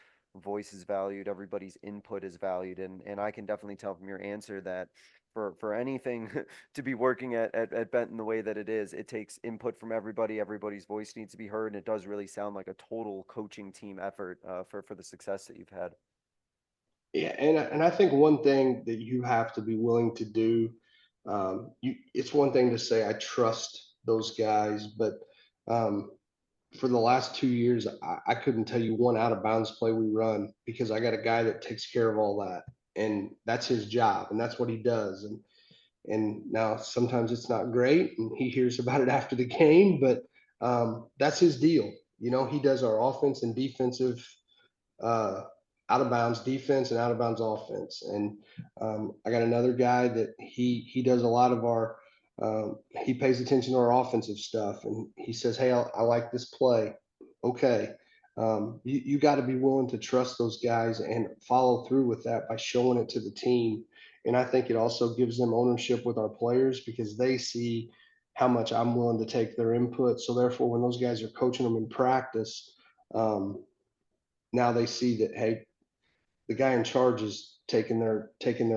voice is valued, everybody's input is valued. And I can definitely tell from your answer that for anything to be working at Benton the way that it is, it takes input from everybody. Everybody's voice needs to be heard, and it does really sound like a total coaching team effort for the success that you've had. Yeah, and I think one thing that you have to be willing to do, it's one thing to say I trust those guys, but um, for the last 2 years, I couldn't tell you one out of bounds play we run because I got a guy that takes care of all that, and that's his job, and that's what he does. And now sometimes it's not great, and he hears about it after the game, but that's his deal. He does our offense and defensive, uh, out of bounds defense and out of bounds offense. And I got another guy that he does a lot of our. He pays attention to our offensive stuff, and he says, "Hey, I like this play." Okay, you got to be willing to trust those guys and follow through with that by showing it to the team. And I think it also gives them ownership with our players because they see how much I'm willing to take their input. So therefore, when those guys are coaching them in practice, um, now they see that, hey, the guy in charge is taking their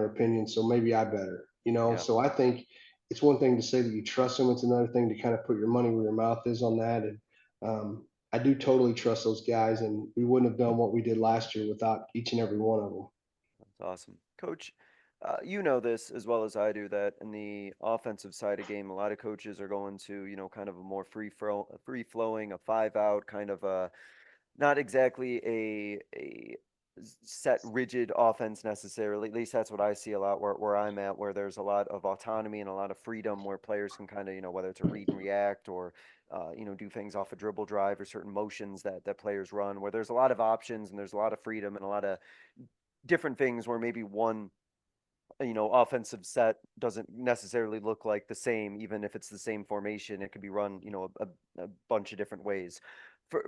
opinion, so maybe I better. Yeah. So I think it's one thing to say that you trust them. It's another thing to kind of put your money where your mouth is on that. And I do totally trust those guys, and we wouldn't have done what we did last year without each and every one of them. That's awesome. Coach, you know this as well as I do, that in the offensive side of game, a lot of coaches are going to, kind of a more free flowing, a 5 out kind of a, not exactly a set rigid offense necessarily. At least that's what I see a lot where I'm at, where there's a lot of autonomy and a lot of freedom where players can kind of, whether it's a read and react or, do things off a dribble drive or certain motions that players run, where there's a lot of options and there's a lot of freedom and a lot of different things where maybe one offensive set doesn't necessarily look like the same. Even if it's the same formation, it could be run a bunch of different ways.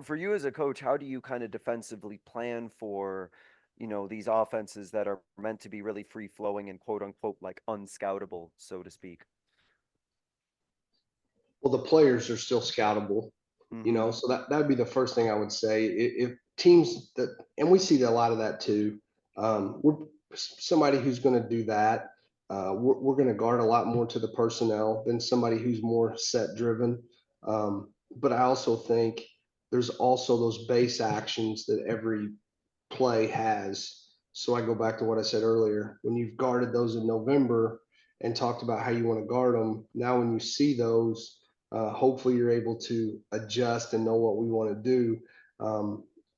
For you as a coach, how do you kind of defensively plan for these offenses that are meant to be really free flowing and quote unquote like unscoutable, so to speak? Well, the players are still scoutable, Mm-hmm. so that'd be the first thing I would say. If teams that, and we see a lot of that too, we're somebody who's going to do that. We're going to guard a lot more to the personnel than somebody who's more set driven. But I also think there's also those base actions that every play has. So I go back to what I said earlier. When you've guarded those in November and talked about how you want to guard them, now when you see those, hopefully you're able to adjust and know what we want to do.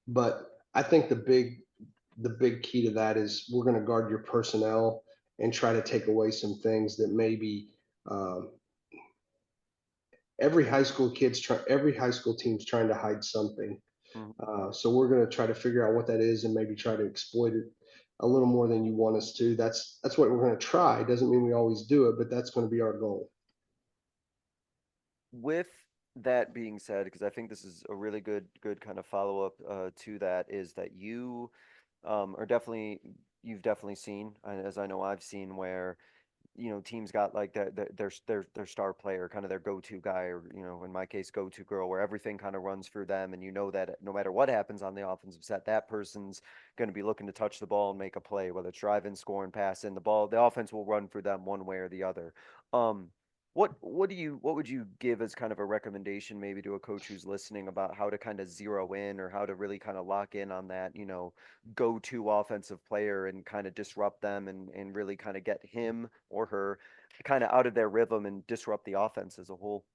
But I think the big key to that is we're going to guard your personnel and try to take away some things that maybe um, every high school team's trying to hide something. Mm-hmm. So we're going to try to figure out what that is and maybe try to exploit it a little more than you want us to. That's what we're going to try. Doesn't mean we always do it, but that's going to be our goal. With that being said, because I think this is a really good kind of follow up to that, is that you are definitely you've definitely seen, as I know I've seen, where teams got like their star player, kind of their go-to guy, or in my case, go-to girl, where everything kind of runs through them, and that no matter what happens on the offensive set, that person's going to be looking to touch the ball and make a play, whether it's driving, scoring, passing, the offense will run through them one way or the other. Um, what would you give as kind of a recommendation maybe to a coach who's listening about how to kind of zero in, or how to really kind of lock in on that, go-to offensive player and kind of disrupt them, and really kind of get him or her kind of out of their rhythm and disrupt the offense as a whole?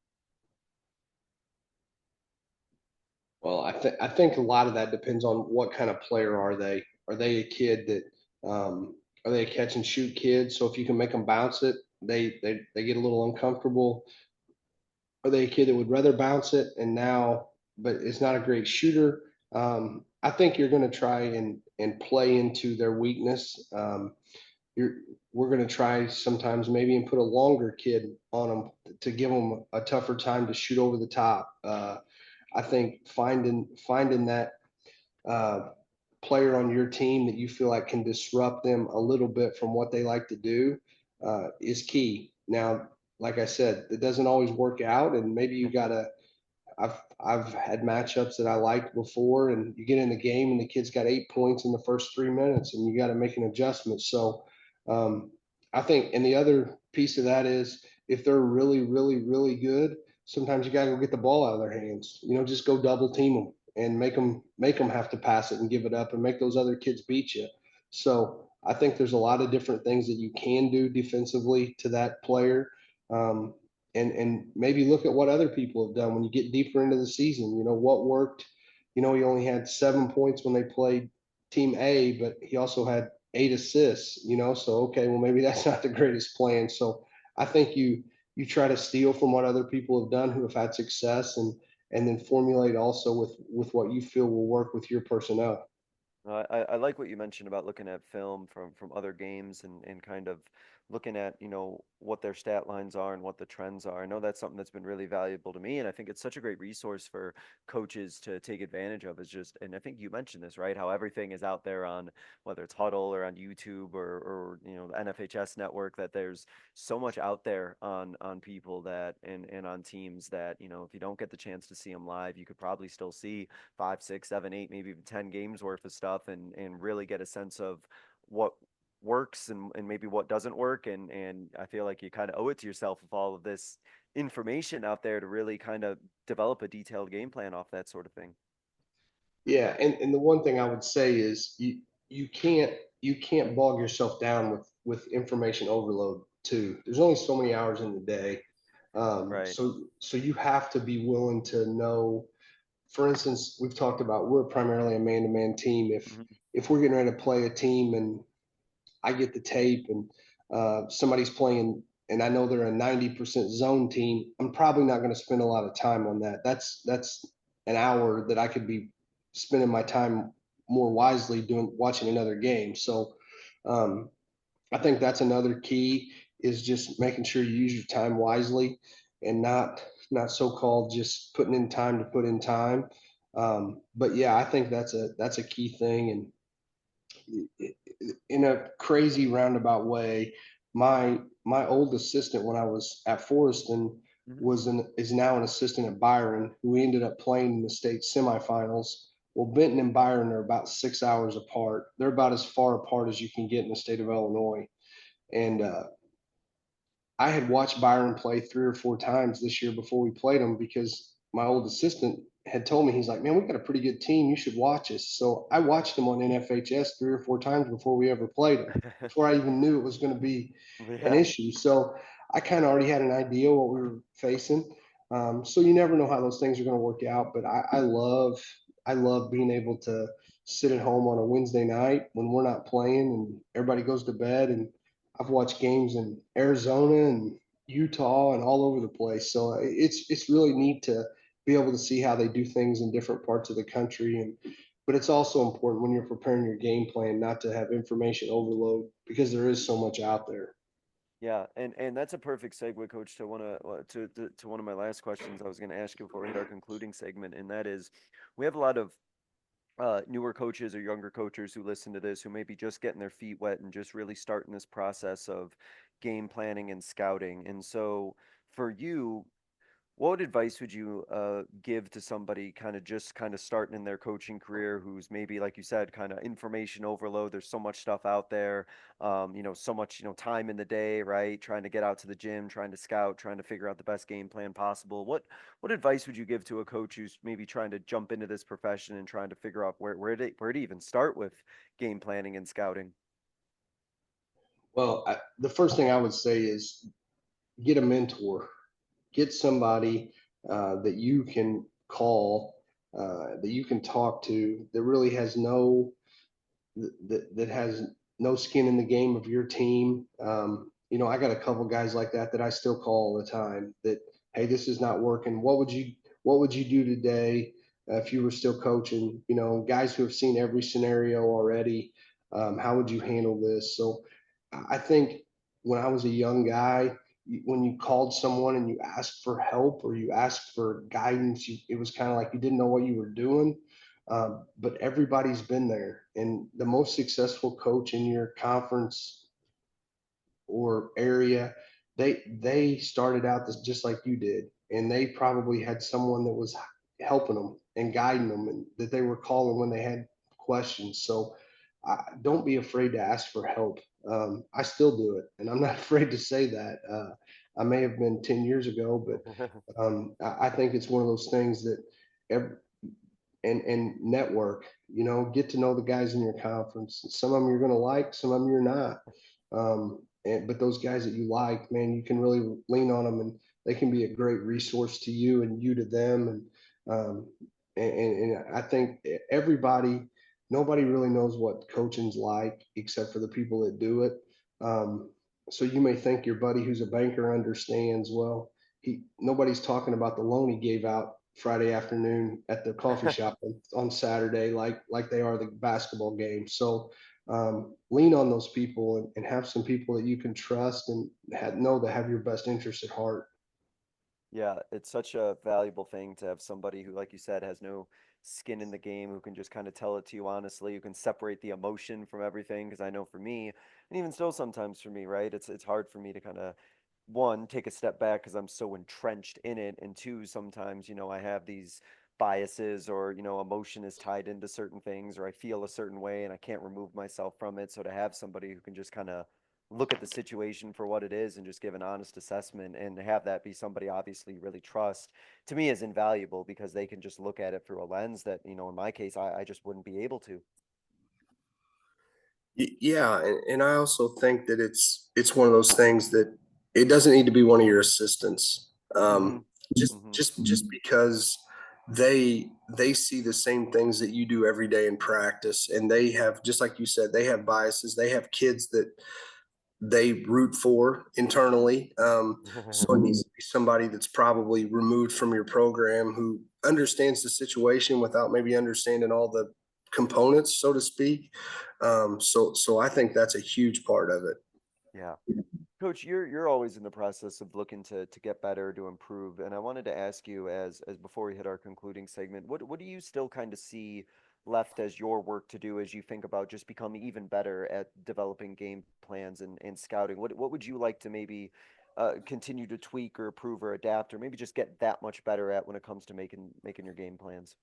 Well, I think a lot of that depends on what kind of player are they. Are they a kid that are they a catch and shoot kid? So if you can make them bounce it, they get a little uncomfortable. Are they a kid that would rather bounce it and now, but it's not a great shooter? I think you're going to try and play into their weakness. You're We're going to try sometimes maybe and put a longer kid on them to give them a tougher time to shoot over the top. I think finding that uh, player on your team that you feel like can disrupt them a little bit from what they like to do is key. Now, like I said, it doesn't always work out, and maybe you gotta. I've had matchups that I liked before, and you get in the game and the kid's got 8 points in the first 3 minutes, and you got to make an adjustment. So, um, I think, and the other piece of that is if they're really, really, really good, sometimes you got to go get the ball out of their hands. Just go double team them and make them have to pass it and give it up and make those other kids beat you. So I think there's a lot of different things that you can do defensively to that player. Um, and maybe look at what other people have done when you get deeper into the season. What worked. He only had 7 points when they played Team A, but he also had 8 assists. So okay, well maybe that's not the greatest plan. So I think you try to steal from what other people have done who have had success, and then formulate also with what you feel will work with your personnel. I like what you mentioned about looking at film from other games, and kind of looking at, what their stat lines are and what the trends are. I know that's something that's been really valuable to me, and I think it's such a great resource for coaches to take advantage of. Is just, and I think you mentioned this, right? How everything is out there on, whether it's Huddle or on YouTube, or the NFHS network, that there's so much out there on people that, and on teams that, if you don't get the chance to see them live, you could probably still see 5, 6, 7, 8, maybe even 10 games worth of stuff, and really get a sense of what works, and maybe what doesn't work. And I feel like you kind of owe it to yourself with all of this information out there to really kind of develop a detailed game plan off that sort of thing. Yeah, and the one thing I would say is you can't bog yourself down with information overload too. There's only so many hours in the day. Right. So you have to be willing to know. For instance, we've talked about we're primarily a man-to-man team. If Hmm. if we're getting ready to play a team and I get the tape and somebody's playing and I know they're a 90% zone team, I'm probably not going to spend a lot of time on that. That's an hour that I could be spending my time more wisely doing watching another game. So um, I think that's another key is just making sure you use your time wisely and not so called just putting in time to put in time. But yeah, I think that's a key thing. And in a crazy roundabout way, my old assistant when I was at Forreston Hmm. is now an assistant at Byron, who we ended up playing in the state semifinals. Well, Benton and Byron are about 6 hours apart. They're about as far apart as you can get in the state of Illinois. And I had watched Byron play 3 or 4 times this year before we played him because my old assistant had told me, he's like, man, we got a pretty good team. You should watch us. So I watched him on NFHS 3 or 4 times before we ever played him, before I even knew it was going to be an Yeah. issue. So I kind of already had an idea what we were facing. So you never know how those things are going to work out. But I love being able to sit at home on a Wednesday night when we're not playing and everybody goes to bed, and I've watched games in Arizona and Utah and all over the place. So it's really neat to be able to see how they do things in different parts of the country. And but it's also important when you're preparing your game plan not to have information overload because there is so much out there. Yeah, and that's a perfect segue, Coach, to one of my last questions I was going to ask you before we hit our concluding segment, and that is, we have a lot of newer coaches or younger coaches who listen to this, who may be just getting their feet wet and just really starting this process of, game planning and scouting. And so for you, what advice would you give to somebody kind of starting in their coaching career who's maybe, like you said, kind of information overload? There's so much stuff out there, so much, time in the day, right? Trying to get out to the gym, trying to scout, trying to figure out the best game plan possible. What advice would you give to a coach who's maybe trying to jump into this profession and trying to figure out where to even start with game planning and scouting? Well, the first thing I would say is get a mentor, get somebody that you can call, that you can talk to, that really has that has no skin in the game of your team. I got a couple guys like that I still call all the time. That, hey, this is not working. What would you do today if you were still coaching? Guys who have seen every scenario already. How would you handle this? So I think when I was a young guy, when you called someone and you asked for help or you asked for guidance, it was kind of like you didn't know what you were doing. But everybody's been there, and the most successful coach in your conference or area, they started out this just like you did, and they probably had someone that was helping them and guiding them, and that they were calling when they had questions. So don't be afraid to ask for help. I still do it, and I'm not afraid to say that. I may have been 10 years ago, but I think it's one of those things that every, and network, get to know the guys in your conference. Some of them you're going to like, some of them you're not. But those guys that you like, man, you can really lean on them, and they can be a great resource to you and you to them. And I think nobody really knows what coaching's like except for the people that do it. So you may think your buddy who's a banker understands. Well, nobody's talking about the loan he gave out Friday afternoon at the coffee shop on Saturday, like they are the basketball game. So lean on those people, and have some people that you can trust and know that have your best interest at heart. Yeah, it's such a valuable thing to have somebody who, like you said, has no skin in the game, who can just kind of tell it to you honestly, who can separate the emotion from everything. Because I know for me, and even still sometimes for me, right, it's hard for me to kind of one, take a step back because I'm so entrenched in it, and two, sometimes, I have these biases or, emotion is tied into certain things, or I feel a certain way and I can't remove myself from it. So to have somebody who can just kind of look at the situation for what it is and just give an honest assessment and have that be somebody obviously you really trust, to me is invaluable because they can just look at it through a lens that, in my case, I just wouldn't be able to. Yeah, and I also think that it's one of those things that it doesn't need to be one of your assistants. Mm-hmm. Just because they see the same things that you do every day in practice, and they have, just like you said, they have biases. They have kids that they root for internally. So it needs to be somebody that's probably removed from your program, who understands the situation without maybe understanding all the components, so to speak. So I think that's a huge part of it. Yeah. Coach, you're always in the process of looking to get better, to improve, and I wanted to ask you as before we hit our concluding segment, what do you still kind of see left as your work to do as you think about just becoming even better at developing game plans and scouting? What would you like to maybe continue to tweak or improve or adapt, or maybe just get that much better at when it comes to making your game plans?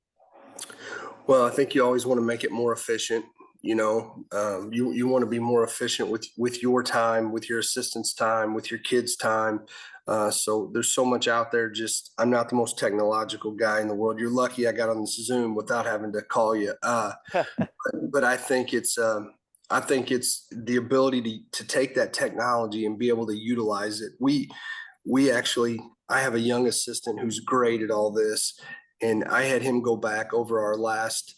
Well, I think you always want to make it more efficient. You want to be more efficient with your time, with your assistant's time, with your kids' time. So there's so much out there. Just, I'm not the most technological guy in the world. You're lucky I got on this Zoom without having to call you. But I think it's the ability to take that technology and be able to utilize it. We actually, I have a young assistant who's great at all this, and I had him go back over our last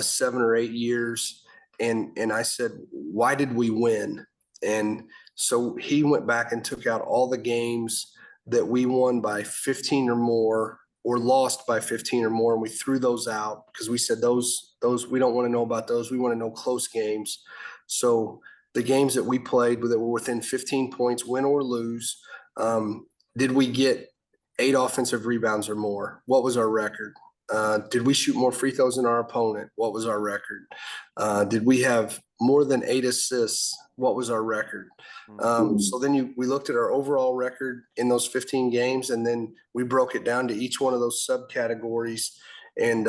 7 or 8 years, and I said, why did we win? And so he went back and took out all the games that we won by 15 or more, or lost by 15 or more, and we threw those out because we said those we don't want to know about those. We want to know close games. So the games that we played that were within 15 points, win or lose, did we get 8 offensive rebounds or more? What was our record? Did we shoot more free throws than our opponent? What was our record? Did we have more than 8 assists? What was our record? So then we looked at our overall record in those 15 games, and then we broke it down to each one of those subcategories, and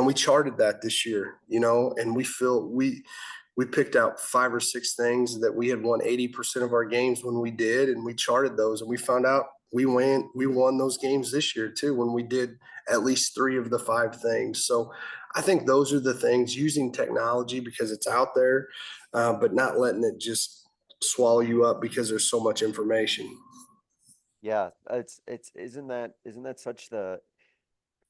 we charted that this year, and we picked out 5 or 6 things that we had won 80% of our games when we did, and we charted those, and we found out we won those games this year too when we did at least 3 of the 5 things. So I think those are the things, using technology because it's out there, but not letting it just swallow you up because there's so much information. Yeah, it's isn't that such the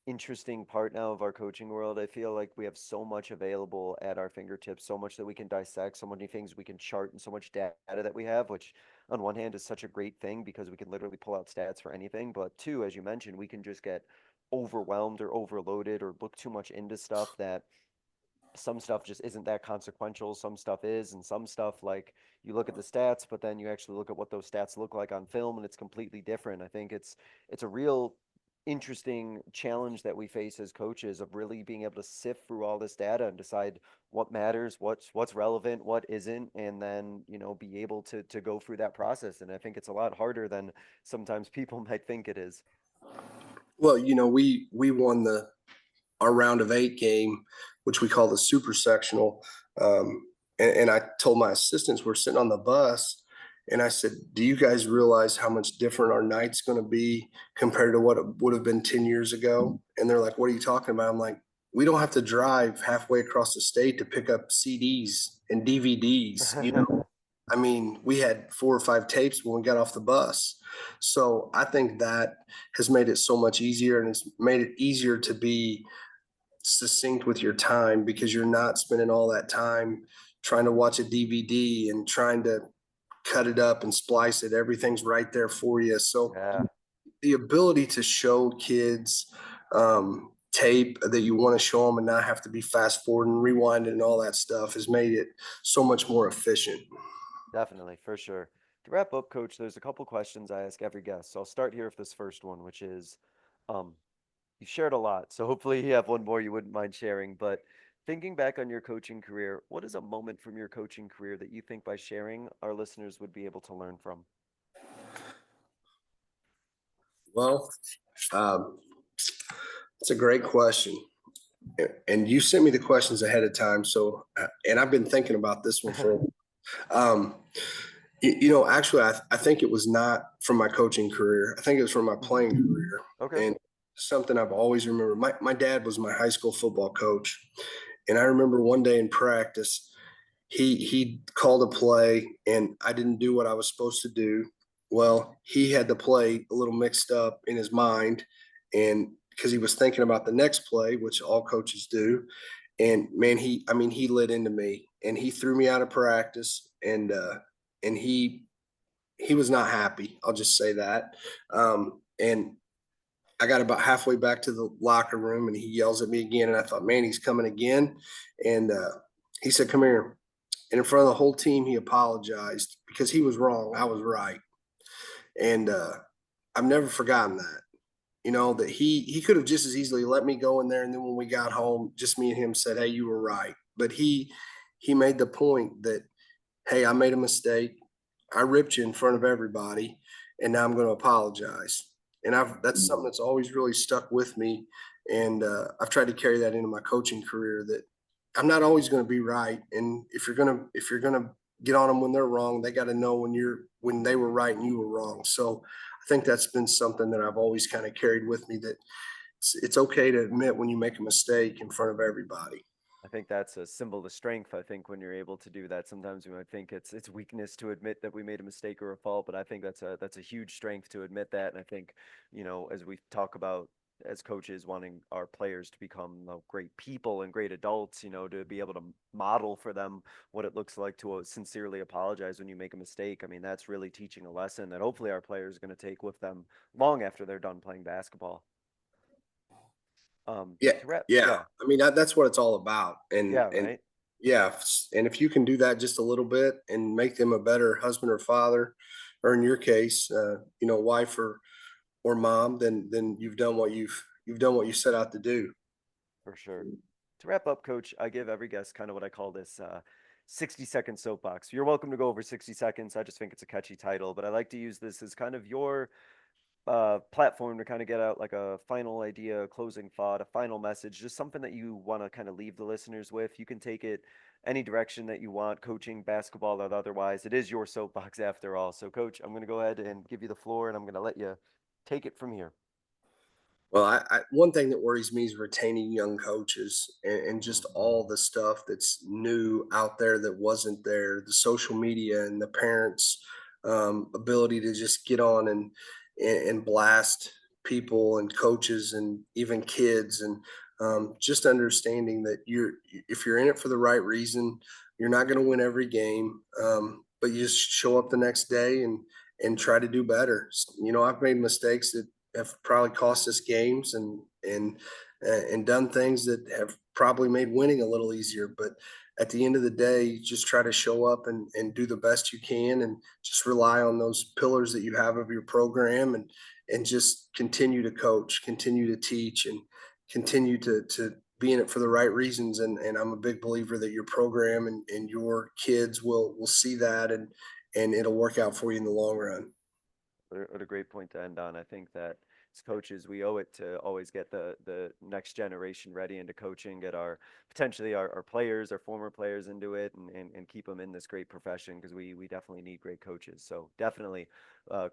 interesting part now of our coaching world? I feel like we have so much available at our fingertips, so much that we can dissect, so many things we can chart, and so much data that we have, which on one hand is such a great thing because we can literally pull out stats for anything. But two, as you mentioned, we can just get overwhelmed or overloaded or look too much into stuff that some stuff just isn't that consequential. Some stuff is, and some stuff, like, you look at the stats, but then you actually look at what those stats look like on film, and it's completely different. I think it's a real interesting challenge that we face as coaches, of really being able to sift through all this data and decide what matters, what's relevant, what isn't, and then be able to go through that process. And I think it's a lot harder than sometimes people might think it is. Well, we won our round of 8 game, which we call the super sectional. And I told my assistants, we're sitting on the bus, and I said, do you guys realize how much different our night's going to be compared to what it would have been 10 years ago? And they're like, what are you talking about? I'm like, we don't have to drive halfway across the state to pick up CDs and DVDs. I mean, we had 4 or 5 tapes when we got off the bus. So I think that has made it so much easier, and it's made it easier to be succinct with your time because you're not spending all that time trying to watch a DVD and trying to cut it up and splice it. Everything's right there for you. So Yeah, the ability to show kids tape that you want to show them and not have to be fast forward and rewinding and all that stuff has made it so much more efficient. definitely, for sure. To wrap up, Coach, there's a couple questions I ask every guest. So I'll start here with this first one, which is, um, you've shared a lot, so hopefully you have one more you wouldn't mind sharing. But thinking back on your coaching career, what is a moment from your coaching career that you think by sharing our listeners would be able to learn from? Well, um, it's a great question. And you sent me the questions ahead of time. So, and I've been thinking about this one for, um, actually, I think it was not from my coaching career. I think it was from my playing career. Okay. And something I've always remembered. My dad was my high school football coach. And I remember one day in practice, he called a play and I didn't do what I was supposed to do. Well, he had the play a little mixed up in his mind, and because he was thinking about the next play, which all coaches do. And man, he lit into me and he threw me out of practice, and he was not happy. I'll just say that. And I got about halfway back to the locker room and he yells at me again. And I thought, man, he's coming again. And he said, come here. And in front of the whole team, he apologized because he was wrong. I was right. And I've never forgotten that. That he could have just as easily let me go in there. And then when we got home, just me and him said, hey, you were right. But he made the point that, hey, I made a mistake. I ripped you in front of everybody, and now I'm going to apologize. And that's something that's always really stuck with me. And I've tried to carry that into my coaching career, that I'm not always going to be right. And if you're gonna get on them when they're wrong, they got to know when they were right and you were wrong. So I think that's been something that I've always kind of carried with me, that it's okay to admit when you make a mistake in front of everybody. I think that's a symbol of strength. I think when you're able to do that, sometimes we might think it's weakness to admit that we made a mistake or a fault, but I think that's a huge strength to admit that. And I think, as we talk about as coaches wanting our players to become great people and great adults, to be able to model for them what it looks like to sincerely apologize when you make a mistake. I mean, that's really teaching a lesson that hopefully our players are going to take with them long after they're done playing basketball. Yeah, To wrap, yeah. yeah, I mean, that's what it's all about. And yeah, right. yeah, and if you can do that just a little bit and make them a better husband or father, or in your case, wife or mom, then you've done what you set out to do. For sure. To wrap up, Coach, I give every guest kind of what I call this 60-second soapbox. You're welcome to go over 60 seconds. I just think it's a catchy title, but I like to use this as kind of your platform to kind of get out like a final idea, a closing thought, a final message, just something that you want to kind of leave the listeners with. You can take it any direction that you want, coaching, basketball, or otherwise. It is your soapbox after all. So, Coach, I'm going to go ahead and give you the floor, and I'm going to let you take it from here. Well, one thing that worries me is retaining young coaches and just Mhm. all the stuff that's new out there that wasn't there, the social media and the parents' ability to just get on and blast people and coaches and even kids, and just understanding that if you're in it for the right reason, you're not going to win every game, but you just show up the next day and try to do better. You know, I've made mistakes that have probably cost us games and done things that have probably made winning a little easier. But at the end of the day, you just try to show up and do the best you can, and just rely on those pillars that you have of your program, and just continue to coach, continue to teach, and continue to be in it for the right reasons. And I'm a big believer that your program and your kids will see that, and it'll work out for you in the long run. What a great point to end on. I think that as coaches, we owe it to always get the next generation ready into coaching, get our potentially our players, our former players into it, and keep them in this great profession because we definitely need great coaches. So definitely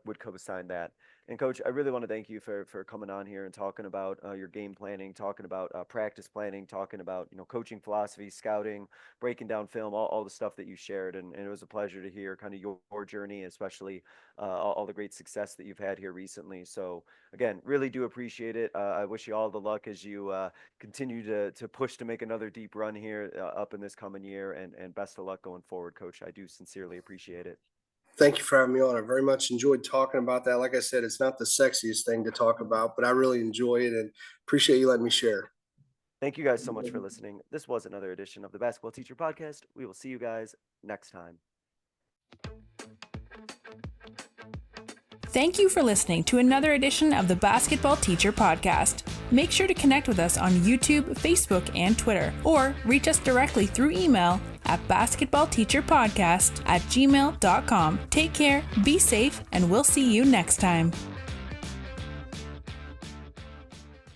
would co-sign that. And Coach, I really want to thank you for coming on here and talking about your game planning, talking about practice planning, talking about coaching philosophy, scouting, breaking down film, all the stuff that you shared. And it was a pleasure to hear kind of your journey, especially all the great success that you've had here recently. So again, really do appreciate it. I wish you all the luck as you continue to push to make another deep run here up in this coming year, and best of luck going forward, Coach. I do sincerely appreciate it. Thank you for having me on. I very much enjoyed talking about that. Like I said, it's not the sexiest thing to talk about, but I really enjoy it and appreciate you letting me share. Thank you guys so much for listening. This was another edition of the Basketball Teacher Podcast. We will see you guys next time. Thank you for listening to another edition of the Basketball Teacher Podcast. Make sure to connect with us on YouTube, Facebook, and Twitter, or reach us directly through email at basketballteacherpodcast@gmail.com. Take care, be safe, and we'll see you next time.